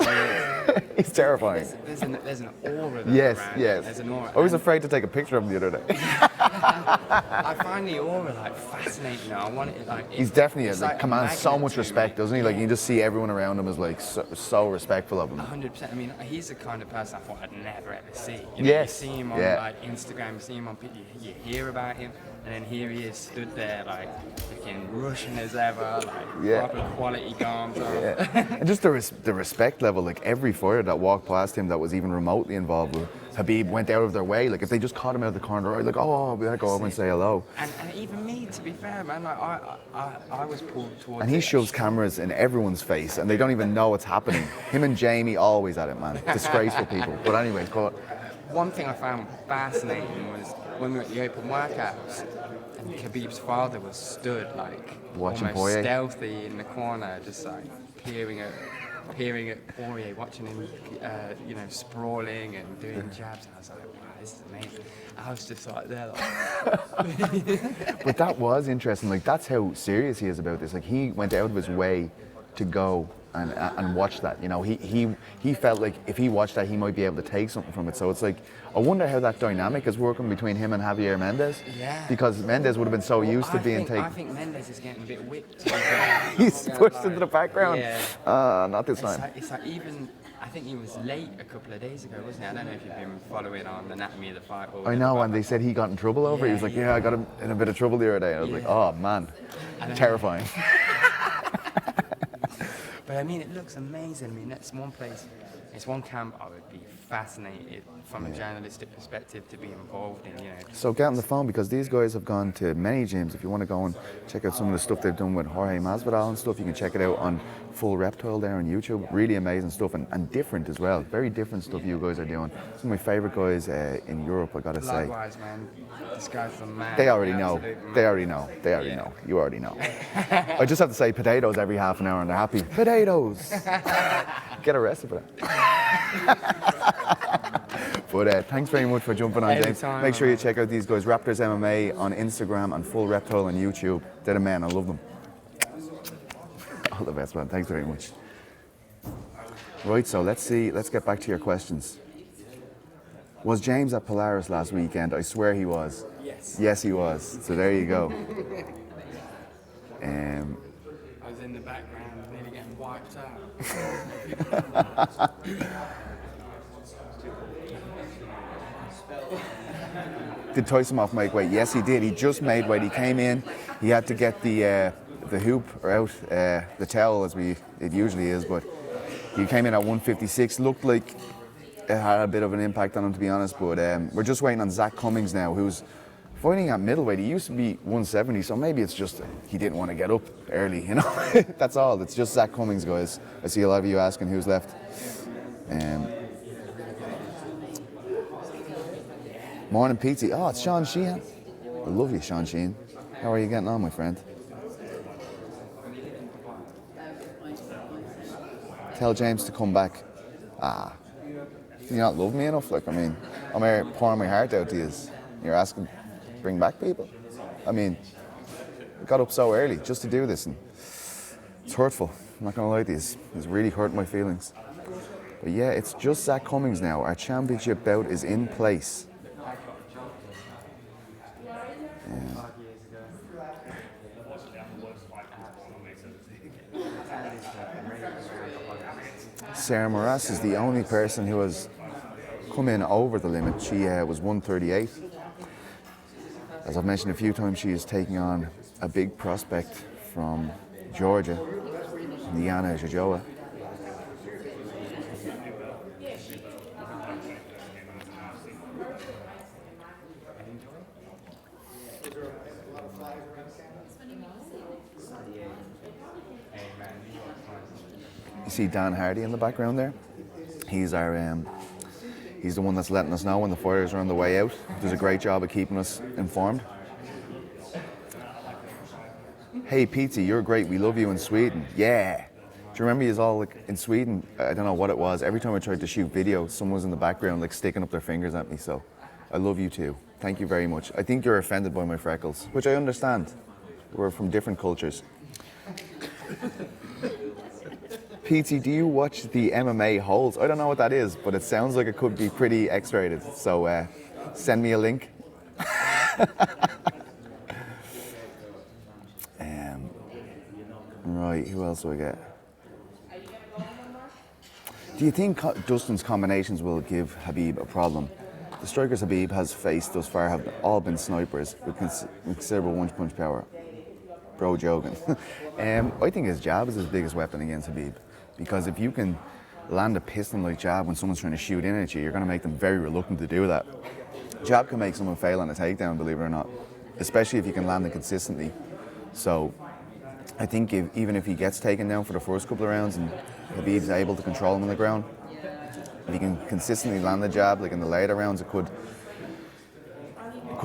He's terrifying. There's an aura there. Yes, around. yes. There's an aura. I was afraid to take a picture of him the other day. I find the aura like fascinating. I want it like. He's definitely like commands so much magnet to respect, me. doesn't he? Like, you just see everyone around him is like so respectful of him. 100%. I mean, he's the kind of person I thought I'd never ever see. Yes. You see him on like Instagram, you see him on pictures, you hear about him, and then here he is stood there like looking Russian as ever, like proper quality guns on. And just the respect level, like every fighter that walked past him that was even remotely involved with Khabib went out of their way. Like, if they just caught him out of the corner, like, oh, we gotta go over and say hello. And even me, to be fair, man, like I was pulled towards. And he shoves cameras in everyone's face, and they don't even know what's happening. Him and Jamie always at it, man. Disgraceful people. But anyways, go on. One thing I found fascinating was when we were at the open workouts, and Khabib's father was stood like Watching almost Poirier. stealthy in the corner, just like peering at Poirier, watching him, sprawling and doing jabs. And I was like, wow, this is amazing. I was just like there, like. But that was interesting. Like, that's how serious he is about this. Like, he went out of his way to go and watch that. You know, he felt like if he watched that, he might be able to take something from it. So it's like, I wonder how that dynamic is working between him and Javier Mendez. Yeah. Because Mendez would have been so used to being taken. I think Mendez is getting a bit whipped. He's pushed into the background. Yeah. Not this time. It's like even. I think he was late a couple of days ago, wasn't he? I don't know if you've been following on the anatomy of the fight. Or I know, and they said he got in trouble over it. He was like, I got in a bit of trouble the other day. And I was like, oh man, terrifying. But I mean, it looks amazing. I mean, that's one place, it's one camp I would be fascinated from a journalistic perspective to be involved in, you know. So get on the phone, because these guys have gone to many gyms. If you want to go and check out some of the stuff they've done with Jorge Masvidal and stuff, you can check it out on Full Reptile there on YouTube. Really amazing stuff, and different as well. Very different stuff you guys are doing. Some of my favourite guys in Europe, I gotta say. Likewise, man. This guy's the man. They already know. They already know. They already know. You already know. I just have to say potatoes every half an hour and they're happy. Potatoes! Get arrested for that. But thanks very much for jumping on, James. Make sure you check out these guys, Raptors MMA on Instagram and Full Reptile on YouTube. They're the men. I love them. All the best, man. Thanks very much. Right, so let's get back to your questions. Was James at Polaris last weekend? I swear he was. Yes. Yes, he was. So there you go. I was in the background, nearly getting wiped out. Did Tyson make weight? Yes, he did. He just made weight. He came in. He had to get the hoop out, the towel as it usually is, but he came in at 156. Looked like it had a bit of an impact on him, to be honest. But we're just waiting on Zack Cummings now, who's fighting at middleweight. He used to be 170, so maybe it's just he didn't want to get up early, you know. That's all. It's just Zack Cummings, guys. I see a lot of you asking who's left. Morning, Pizza. Oh, it's Sean Sheehan. I love you, Sean Sheehan. How are you getting on, my friend? Tell James to come back. Do you not love me enough? Like, I mean, I'm here pouring my heart out to you. You're asking to bring back people? I mean, I got up so early just to do this, and it's hurtful. I'm not going to lie to you. It's really hurt my feelings. But yeah, it's just Zack Cummings now. Our championship bout is in place. Sarah Moras is the only person who has come in over the limit. She was 138. As I've mentioned a few times, she is taking on a big prospect from Georgia, Liana Jojoa. You see Dan Hardy in the background there? He's our he's the one that's letting us know when the fighters are on the way out. Does a great job of keeping us informed. Hey, Pizza, you're great. We love you in Sweden. Yeah. Do you remember you all like in Sweden? I don't know what it was. Every time I tried to shoot video, someone was in the background like sticking up their fingers at me. So I love you too. Thank you very much. I think you're offended by my freckles, which I understand. We're from different cultures. PT, do you watch the MMA holds? I don't know what that is, but it sounds like it could be pretty X-rated. So send me a link. Right, who else do I get? Do you think Dustin's combinations will give Khabib a problem? The strikers Khabib has faced thus far have all been snipers with considerable one-punch power. Bro joking. I think his jab is his biggest weapon against Khabib, because if you can land a piston-like jab when someone's trying to shoot in at you, you're going to make them very reluctant to do that. Jab can make someone fail on a takedown, believe it or not, especially if you can land it consistently. So I think even if he gets taken down for the first couple of rounds and Khabib's able to control him on the ground, if he can consistently land the jab, like in the later rounds, it could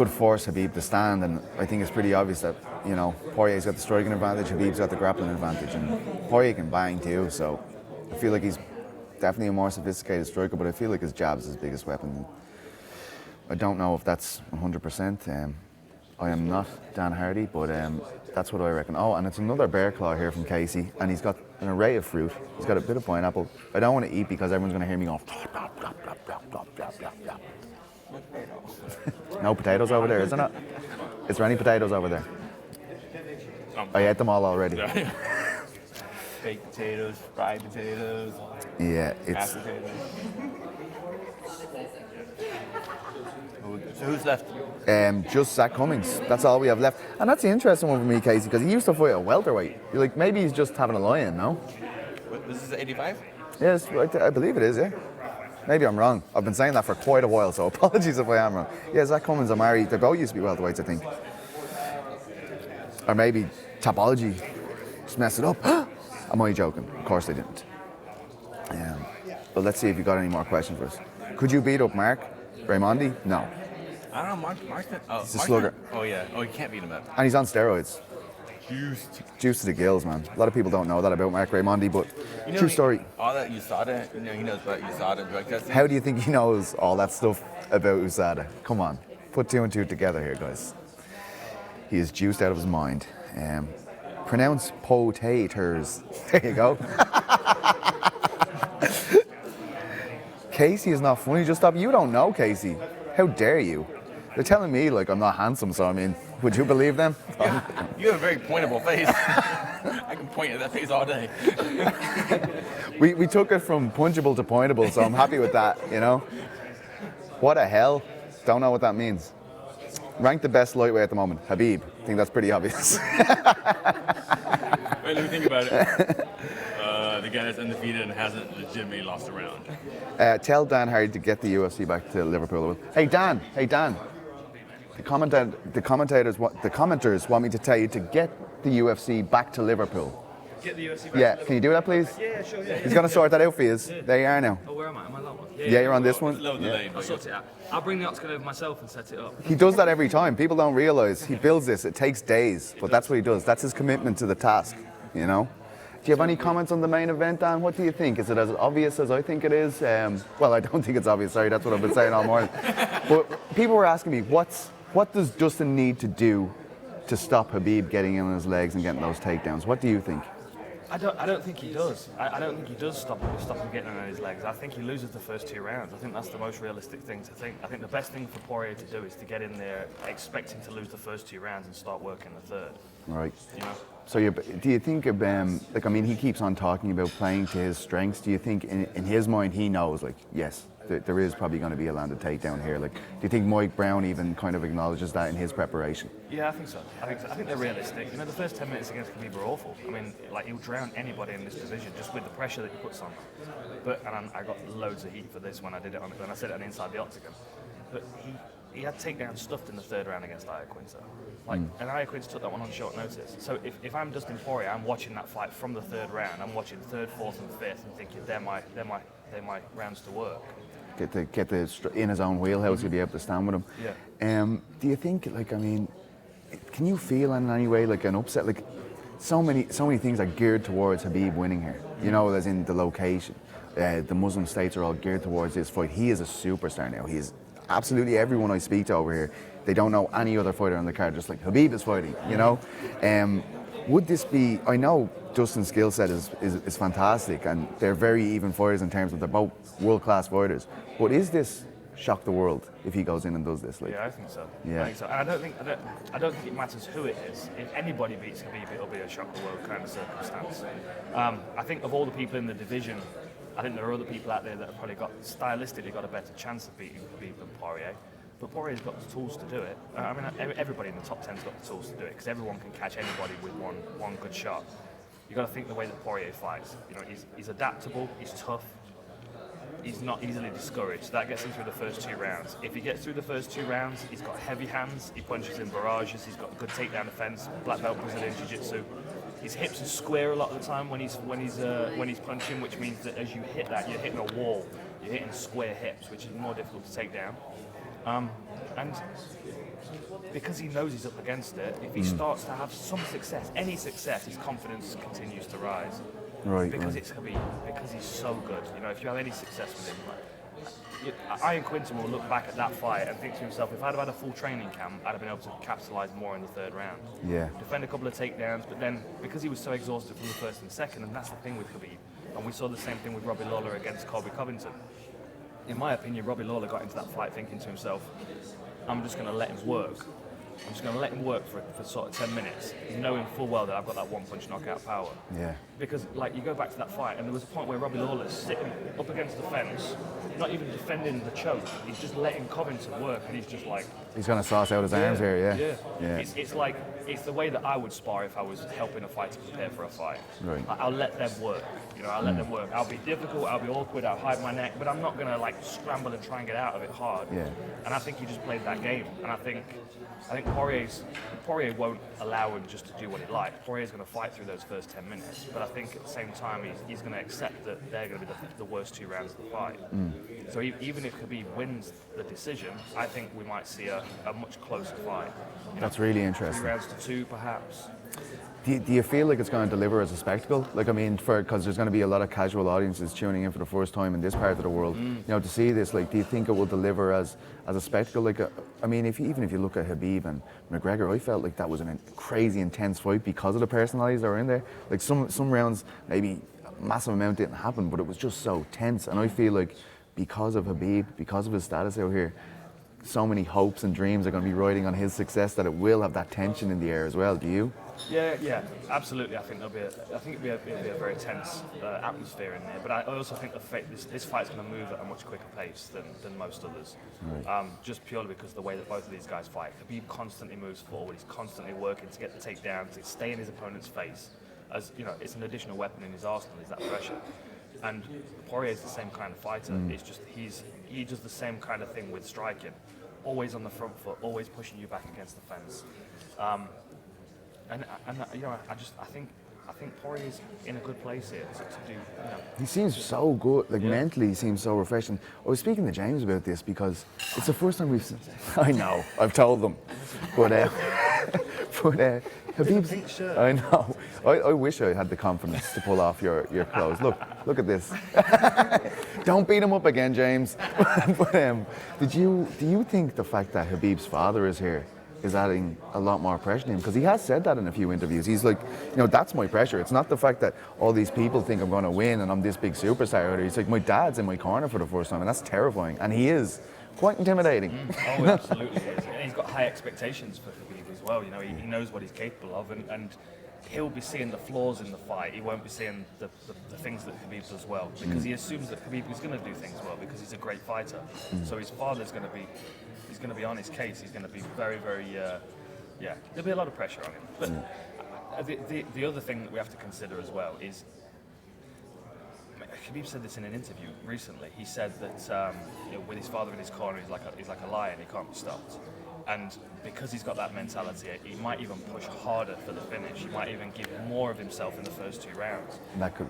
force Khabib to stand. And I think it's pretty obvious that, you know, Poirier's got the striking advantage, Khabib's got the grappling advantage, and Poirier can bang too. So I feel like he's definitely a more sophisticated striker, but I feel like his jab is his biggest weapon. I don't know if that's 100%. I am not Dan Hardy, but that's what I reckon. Oh, and it's another bear claw here from Casey, and he's got an array of fruit. He's got a bit of pineapple. I don't want to eat because everyone's going to hear me going. No potatoes over there, isn't it? Is there any potatoes over there? I ate them all already. Baked potatoes, fried potatoes. Yeah, it's. Mashed potatoes. So who's left? Just Zack Cummings. That's all we have left. And that's the interesting one for me, Casey, because he used to fight at welterweight. You're like, maybe he's just having a lie-in, no? What, this is 85? Yes, I believe it is, yeah. Maybe I'm wrong. I've been saying that for quite a while, so apologies if I am wrong. Yeah, Zack Cummings and Mari, they both used to be welterweights, I think. Or maybe Tapology just messed it up. Am I joking? Of course they didn't. But let's see if you got any more questions for us. Could you beat up Mark Raimondi? No. I don't know, Mark's He's a slugger. Oh, yeah. Oh, you can't beat him up. And he's on steroids. Juice to the gills, man. A lot of people don't know that about Mark Raimondi, but you know, true story. All that USADA, you know, he knows about USADA drug testing. How do you think he knows all that stuff about USADA? Come on, put two and two together here, guys. He is juiced out of his mind. Pronounce potatoes. There you go. Casey is not funny. Just stop. You don't know, Casey. How dare you? They're telling me like I'm not handsome, so I mean, would you believe them? You have a very pointable face. I can point at that face all day. we took it from punchable to pointable, so I'm happy with that, you know? What the hell? Don't know what that means. Ranked the best lightweight at the moment, Khabib. I think that's pretty obvious. Wait, let me think about it. The guy that's undefeated and hasn't legitimately lost a round. Tell Dan Hardy to get the UFC back to Liverpool. Hey Dan. The commenters want me to tell you to get the UFC back to Liverpool. Get the UFC back. Yeah, can you do that, please? Yeah, sure. Yeah. He's going to sort that out for you. There you are now. Oh, where am I? Am I that one? Yeah, you're on this one. I'll sort it out. I'll bring the octagon over myself and set it up. He does that every time. People don't realise he builds this. It takes days, but that's what he does. That's his commitment to the task, you know? Do you have any comments on the main event, Dan? What do you think? Is it as obvious as I think it is? Well, I don't think it's obvious. Sorry, that's what I've been saying all morning. But people were asking me, what does Dustin need to do to stop Khabib getting in on his legs and getting those takedowns? What do you think? I don't think he does. I don't think he does stop him getting on his legs. I think he loses the first 2 rounds. I think that's the most realistic thing to think. I think the best thing for Poirier to do is to get in there expecting to lose the first 2 rounds and start working the third. Right. You know? So do you think of, like, I mean, he keeps on talking about playing to his strengths. Do you think in his mind he knows, like, yes, there is probably going to be a landed takedown here? Like, do you think Mike Brown even kind of acknowledges that in his preparation? Yeah, I think so. I think they're realistic. You know, the first 10 minutes against Khabib were awful. I mean, like, he'll drown anybody in this division just with the pressure that he puts on. And I got loads of heat for this when I did it when I said it on Inside the Octagon. But he had takedowns stuffed in the 3rd round against Iaquinta. And Iaquinta took that one on short notice. So if I'm Dustin Poirier, I'm watching that fight from the 3rd round. I'm watching 3rd, 4th, and 5th, and thinking they're my rounds to work. Get in his own wheelhouse, he'll be able to stand with him. Yeah. Do you think, like, I mean, can you feel in any way like an upset? Like, so many things are geared towards Khabib winning here. You know, as in the location. The Muslim states are all geared towards this fight. He is a superstar now. He is absolutely everyone I speak to over here. They don't know any other fighter on the card, just like Khabib is fighting, you know? Would this be, I know Dustin's skill set is fantastic and they're very even fighters in terms of they're both world-class fighters, but is this shock the world if he goes in and does this? Like, Yeah, I think so. Yeah. I think so. And I don't think it matters who it is. If anybody beats Khabib, it'll be a shock the world kind of circumstance. I think of all the people in the division, I think there are other people out there that have probably stylistically got a better chance of beating Khabib than Poirier. But Poirier's got the tools to do it. I mean, everybody in the top 10's got the tools to do it because everyone can catch anybody with one good shot. You got to think the way that Poirier fights. You know, he's adaptable, he's tough, he's not easily discouraged. That gets him through the first 2 rounds. If he gets through the first 2 rounds, he's got heavy hands, he punches in barrages, he's got good takedown defense, black belt Brazilian jiu-jitsu. His hips are square a lot of the time when he's punching, which means that as you hit that, you're hitting a wall. You're hitting square hips, which is more difficult to take down. And because he knows he's up against it, if he starts to have some success, any success, his confidence continues to rise. Right. Because it's Khabib, because he's so good. You know, if you have any success with him, Iron Quinton will look back at that fight and think to himself, if I'd have had a full training camp, I'd have been able to capitalise more in the 3rd round. Yeah. Defend a couple of takedowns, but then because he was so exhausted from the 1st and 2nd, and that's the thing with Khabib, and we saw the same thing with Robbie Lawler against Colby Covington. In my opinion, Robbie Lawler got into that fight thinking to himself, I'm just going to let him work. I'm just going to let him work for sort of 10 minutes, knowing full well that I've got that one-punch knockout power. Yeah. Because, like, you go back to that fight, and there was a point where Robbie Lawler's sitting up against the fence, not even defending the choke. He's just letting Covington work, and he's just like... He's going to sauce out his arms here, Yeah. It's like, it's the way that I would spar if I was helping a fighter prepare for a fight. Right. Like, I'll let them work. You know, I'll let them work. I'll be difficult, I'll be awkward, I'll hide my neck, but I'm not going to, like, scramble and try and get out of it hard. Yeah. And I think he just played that game. And I think Poirier won't allow him just to do what he likes. Poirier's going to fight through those first 10 minutes, but I think at the same time he's going to accept that they're going to be the worst 2 rounds of the fight. So even if Khabib wins the decision, I think we might see a much closer fight. You That's know, really interesting. 3 rounds to 2, perhaps. Do you feel like it's going to deliver as a spectacle? Like, I mean, because there's going to be a lot of casual audiences tuning in for the first time in this part of the world. You know, to see this, like, do you think it will deliver as a spectacle? Like, I mean, even if you look at Khabib and McGregor, I felt like that was a crazy intense fight because of the personalities that were in there. Like, some rounds, maybe a massive amount didn't happen, but it was just so tense. And I feel like because of Khabib, because of his status out here, so many hopes and dreams are going to be riding on his success that it will have that tension in the air as well. Do you? Yeah, absolutely. I think it'll be a very tense atmosphere in there. But I also think this fight's going to move at a much quicker pace than most others. Right. Just purely because of the way that both of these guys fight. Khabib constantly moves forward. He's constantly working to get the takedown, to stay in his opponent's face. As you know, it's an additional weapon in his arsenal. Is that pressure? And Poirier is the same kind of fighter. It's just he does the same kind of thing with striking. Always on the front foot, always pushing you back against the fence. And you know, I think Poirier's in a good place here to do. You know. He seems so good, like mentally he seems so refreshing. I was speaking to James about this because it's the first time we've seen... I know, I've told them. But Khabib's... I know. I wish I had the confidence to pull off your clothes. Look at this. Don't beat him up again, James. But do you think the fact that Khabib's father is here is adding a lot more pressure to him? Because he has said that in a few interviews. He's like, you know, that's my pressure. It's not the fact that all these people think I'm going to win and I'm this big superstar. He's like, my dad's in my corner for the first time, and that's terrifying. And he is quite intimidating. Oh, absolutely is. And he's got high expectations for Khabib as well. You know, he knows what he's capable of, and he'll be seeing the flaws in the fight. He won't be seeing the things that Khabib does well, because he assumes that Khabib is going to do things well because he's a great fighter. So his father's going to be... He's going to be on his case. He's going to be very, very, there'll be a lot of pressure on him. But the other thing that we have to consider as well is, Khabib said this in an interview recently. He said that you know, with his father in his corner, he's like a lion. He can't be stopped. And because he's got that mentality, he might even push harder for the finish. He might even give more of himself in the first 2 rounds. That could,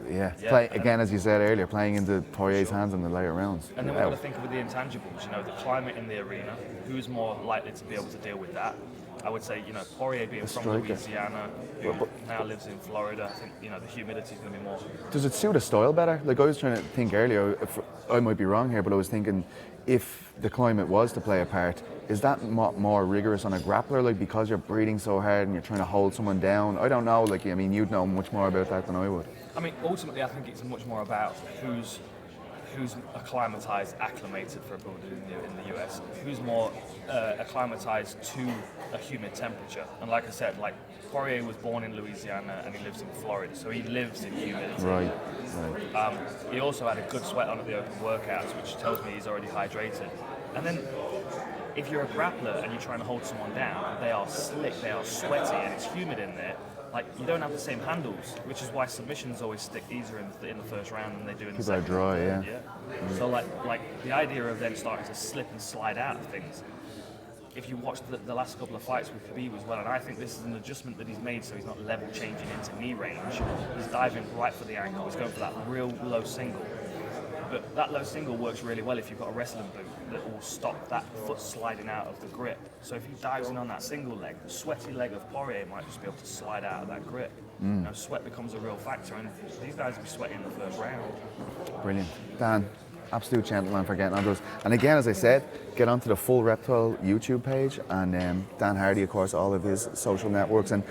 play, again, as you said earlier, playing into Poirier's hands in the later rounds. And then we've got to think of the intangibles, you know, the climate in the arena. Who's more likely to be able to deal with that? I would say, Poirier being from striker. Louisiana, who now lives in Florida, I think, the humidity is going to be more. Does it suit his style better? Like I was trying to think earlier, I might be wrong here, but I was thinking if the climate was to play a part, is that more rigorous on a grappler, like because you're breathing so hard and you're trying to hold someone down? I don't know, like, I mean, you'd know much more about that than I would. I mean, ultimately, I think it's much more about who's acclimated for a builder in the US, who's more acclimatized to a humid temperature. And like I said, like Poirier was born in Louisiana and he lives in Florida, so he lives in humidity. Right. He also had a good sweat on at the open workouts, which tells me he's already hydrated. And then if you're a grappler and you're trying to hold someone down, they are slick, they are sweaty, and it's humid in there. Like, you don't have the same handles, which is why submissions always stick easier in the first round than they do in the second. People are dry, yeah. So like the idea of them starting to slip and slide out of things. If you watch the last couple of fights with Khabib as well, and I think this is an adjustment that he's made so he's not level changing into knee range. He's diving right for the ankle. He's going for that real low single. But that low single works really well if you've got a wrestling boot that will stop that foot sliding out of the grip. So if he dives in on that single leg, the sweaty leg of Poirier might just be able to slide out of that grip. Sweat becomes a real factor, and these guys will be sweating in the first round. Brilliant. Dan, absolute gentleman for getting onto us. And again, as I said, get onto the Full Reptile YouTube page, and Dan Hardy, of course, all of his social networks. And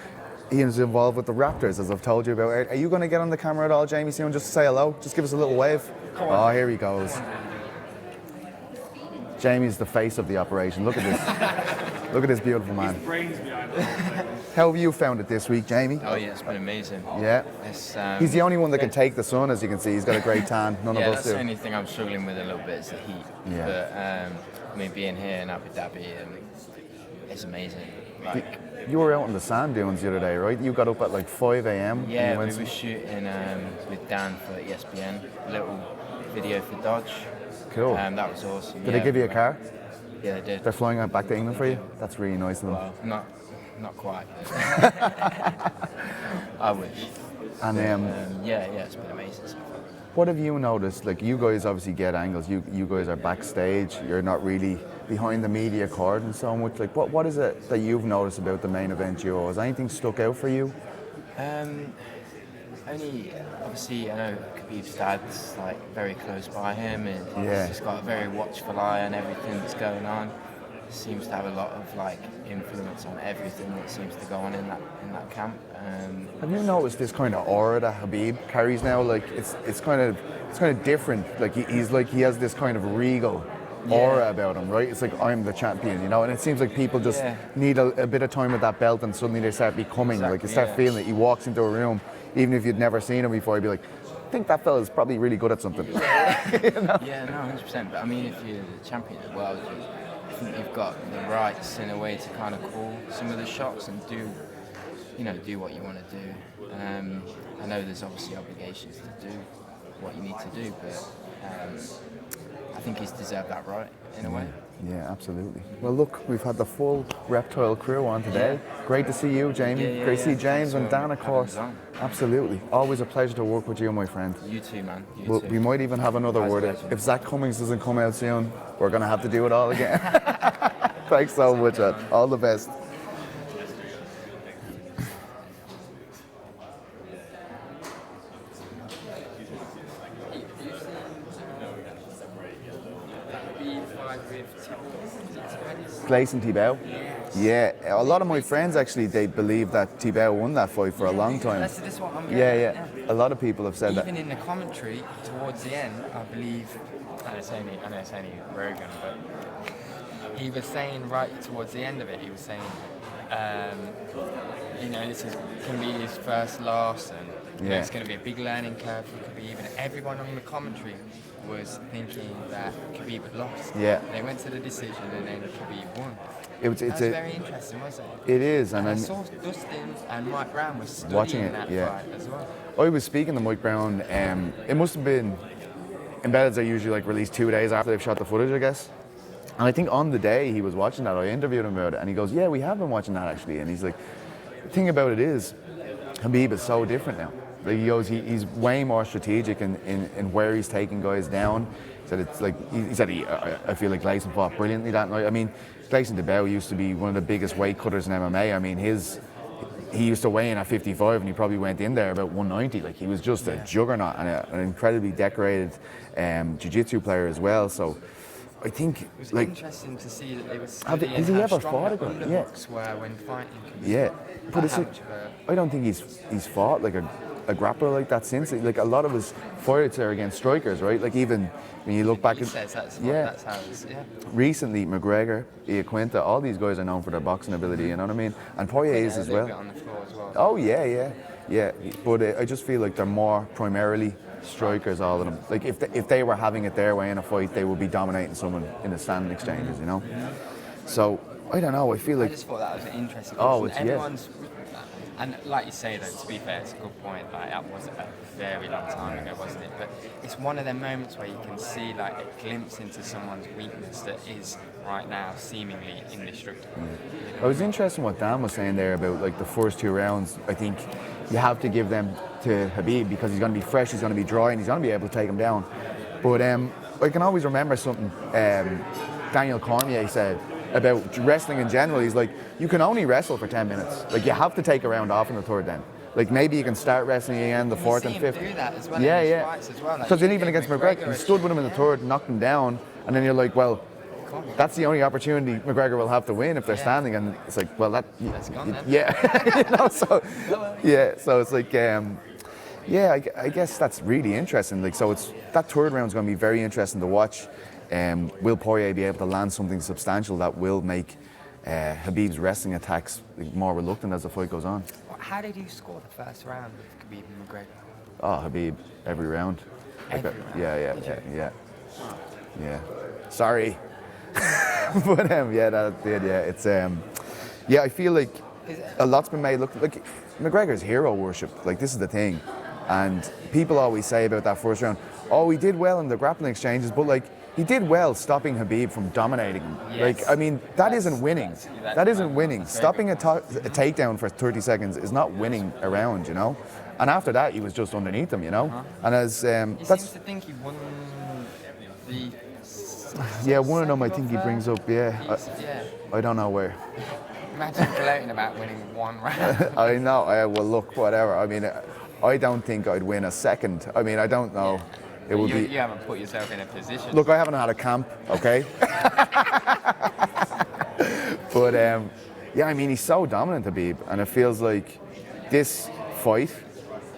Ian's involved with the Raptors, as I've told you about. Are you going to get on the camera at all, Jamie, soon? Just say hello? Just give us a little wave? Oh, here he goes. Jamie's the face of the operation. Look at this. Look at this beautiful man. His brains behind it. How have you found it this week, Jamie? Oh yeah, it's been amazing. Yeah. It's, he's the only one that can take the sun, as you can see. He's got a great tan. None of us that's do. the only thing I'm struggling with a little bit is the heat. Yeah. But I mean, being here in Abu Dhabi, it's amazing. Like, you were out in the sand dunes the other day, right? You got up at like 5 a.m. Yeah, we were shooting with Dan for ESPN, a little video for Dodge. Cool. That was awesome. Did they give you a car? Yeah, they did. They're flying out back to England for you? That's really nice of them. Well, not quite. I wish. And yeah, it's been amazing so far. What have you noticed? Like, you guys obviously get angles. You guys are backstage. You're not really behind the media cordon so much. Like, what is it that you've noticed about the main event duo? Has anything stuck out for you? Only, obviously, I know Khabib's dad's like very close by him, and he's just got a very watchful eye on everything that's going on. Seems to have a lot of like influence on everything that seems to go on in that camp. Have you noticed this kind of aura that Khabib carries now? Like, it's kind of different. Like, he has this kind of regal aura about him, right? It's like, I'm the champion, you know. And it seems like people just need a bit of time with that belt, and suddenly they start becoming like, you start feeling it. He walks into a room, even if you'd never seen him before, you'd be like, I think that fella's probably really good at something. You know? Yeah, no, 100%. But I mean, if you're the champion of the world, I think you've got the rights in a way to kind of call some of the shots and do what you want to do. I know there's obviously obligations to do what you need to do, but I think he's deserved that right in a way. Yeah, absolutely. Well, look, we've had the full Reptile crew on today. Great to see you, Jamie. Great to see James and Dan, of course. Absolutely. Always a pleasure to work with you, my friend. You too, man. We might even have another word. If Zack Cummings doesn't come out soon, we're going to have to do it all again. Thanks so much, man. All the best. Gleison Tibau? Yeah, a lot of my friends actually, they believe that Tibau won that fight for a long time. That's what I'm getting at. A lot of people have said that. Even in the commentary towards the end, I believe, I know it's only Rogan, but he was saying right towards the end of it, he was saying, this is going to be his first loss, and it's going to be a big learning curve for Khabib, and everyone on the commentary was thinking that Khabib had lost. Yeah. They went to the decision and then Khabib won. It's very interesting, wasn't it? It is. And I saw Dustin and Mike Brown was studying watching it, that fight as well. I was speaking to Mike Brown, it must have been, Embeddeds are usually like released 2 days after they've shot the footage, I guess. And I think on the day he was watching that, I interviewed him about it, and he goes, yeah, we have been watching that actually. And he's like, the thing about it is, Khabib is so different now. Like, he goes, he's way more strategic in where he's taking guys down. Said it's like he said I feel like Gleison fought brilliantly that night. I mean, Gleison DeBell used to be one of the biggest weight cutters in MMA. I mean, he used to weigh in at 55 and he probably went in there about 190. Like, he was just a juggernaut and an incredibly decorated jiu-jitsu player as well. So I think it was like interesting to see that they were has he ever fought a guy? Yeah. Were when fighting. Yeah, but I don't think he's fought like a grappler like that since. Like, a lot of his fights are against strikers, right? Like, even when you look back at that's how it is, recently, McGregor, Iaquinta, all these guys are known for their boxing ability, you know what I mean? And Poirier is as well. On the floor as well. Oh yeah. But I just feel like they're more primarily strikers, all of them. Like, if they were having it their way in a fight, they would be dominating someone in the standing exchanges, you know? So, I don't know, I feel like... I just thought that was interesting. Oh, it's, everyone's, and like you say, though, to be fair, it's a good point. Like, that was a very long time ago, wasn't it? But it's one of them moments where you can see like a glimpse into someone's weakness that is right now seemingly indestructible. I was interested in what Dan was saying there about like the first 2 rounds. I think you have to give them to Khabib because he's going to be fresh, he's going to be dry, and he's going to be able to take him down. But I can always remember something Daniel Cormier said about wrestling in general. He's like, you can only wrestle for 10 minutes. Like, you have to take a round off in the third then. Like, maybe you can start wrestling again the fourth and fifth. Do that as well. Yeah. Because then even against McGregor, he stood with him in the third, knocked him down, and then you're like, well, that's the only opportunity McGregor will have to win if they're standing. And it's like, well, that's gone then. Yeah. So it's like, I guess that's really interesting. Like, so it's that third round is going to be very interesting to watch. Will Poirier be able to land something substantial that will make Khabib's wrestling attacks more reluctant as the fight goes on? How did you score the first round with Khabib and McGregor? Oh, Khabib, every round. Every round? Yeah. Sorry. But that did, yeah. It's I feel like a lot's been made look like McGregor's hero worship. Like, this is the thing. And people always say about that first round, oh, he did well in the grappling exchanges, but like, he did well stopping Khabib from dominating him. Yes. Like, I mean, that isn't winning. That isn't winning. Stopping a takedown for 30 seconds is not winning a round, you know? And after that, he was just underneath him, you know? And as he seems to think he won the... Yeah, one of them I think he brings up, I don't know where. Imagine gloating about winning one round. I know, well, look, whatever. I mean, I don't think I'd win a second. I mean, I don't know. Yeah. It would be. You haven't put yourself in a position. Look, I haven't had a camp, okay? But I mean, he's so dominant, Khabib, and it feels like this fight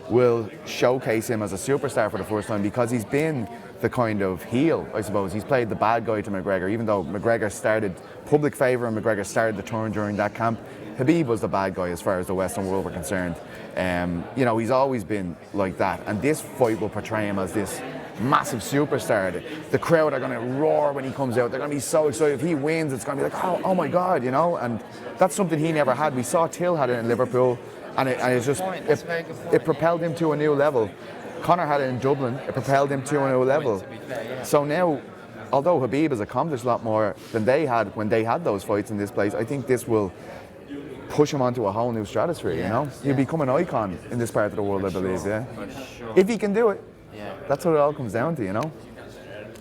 will showcase him as a superstar for the first time because he's been the kind of heel, I suppose. He's played the bad guy to McGregor, even though McGregor started public favour and McGregor started the turn during that camp. Khabib was the bad guy as far as the Western world were concerned. He's always been like that, and this fight will portray him as this massive superstar. The crowd are going to roar when he comes out. They're going to be so excited. If he wins, it's going to be like, oh my God, you know. And that's something he never had. We saw Till had it in Liverpool, and it propelled him to a new level. Conor had it in Dublin. It propelled him to a new level. So now, although Khabib has accomplished a lot more than they had when they had those fights in this place, I think this will push him onto a whole new stratosphere, you know? He'll become an icon in this part of the world, I believe, yeah? Sure. If he can do it. That's what it all comes down to, you know?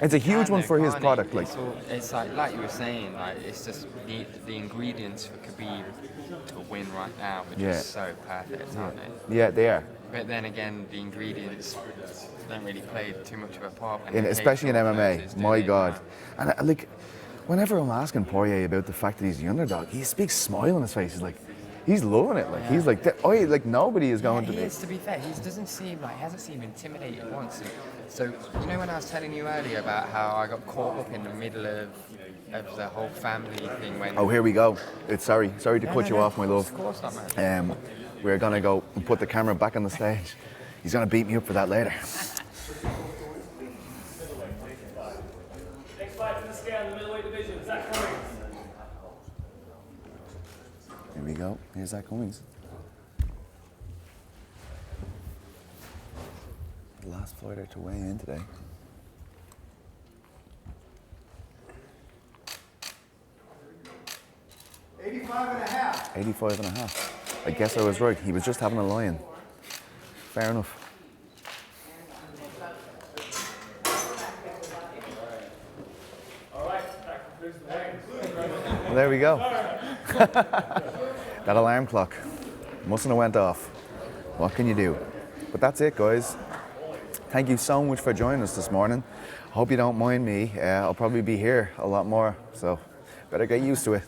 It's a huge one for his product. It's like you were saying, like, it's just the ingredients for Khabib to win right now, which is so perfect, aren't they? Yeah, they are. But then again, the ingredients don't really play too much of a part. Especially in MMA, my God. And whenever I'm asking Poirier about the fact that he's the underdog, he speaks smile on his face. He's loving it. He's like nobody is going to be. He is, to be fair. He hasn't seemed intimidated once. So when I was telling you earlier about how I got caught up in the middle of the whole family thing when. Oh, here we go. Sorry to cut you off, my love. Of course not, man. We're gonna go and put the camera back on the stage. He's gonna beat me up for that later. Next fight for the scale in the middleweight division, Zack Cummings. Here we go. Here's Zack Cummings. The last fighter to weigh in today. $85.5. I guess I was right. He was just having a lion. Fair enough. there we go. That alarm clock mustn't have went off. What can you do? But that's it, guys. Thank you so much for joining us this morning. I hope you don't mind me. I'll probably be here a lot more, so better get used to it.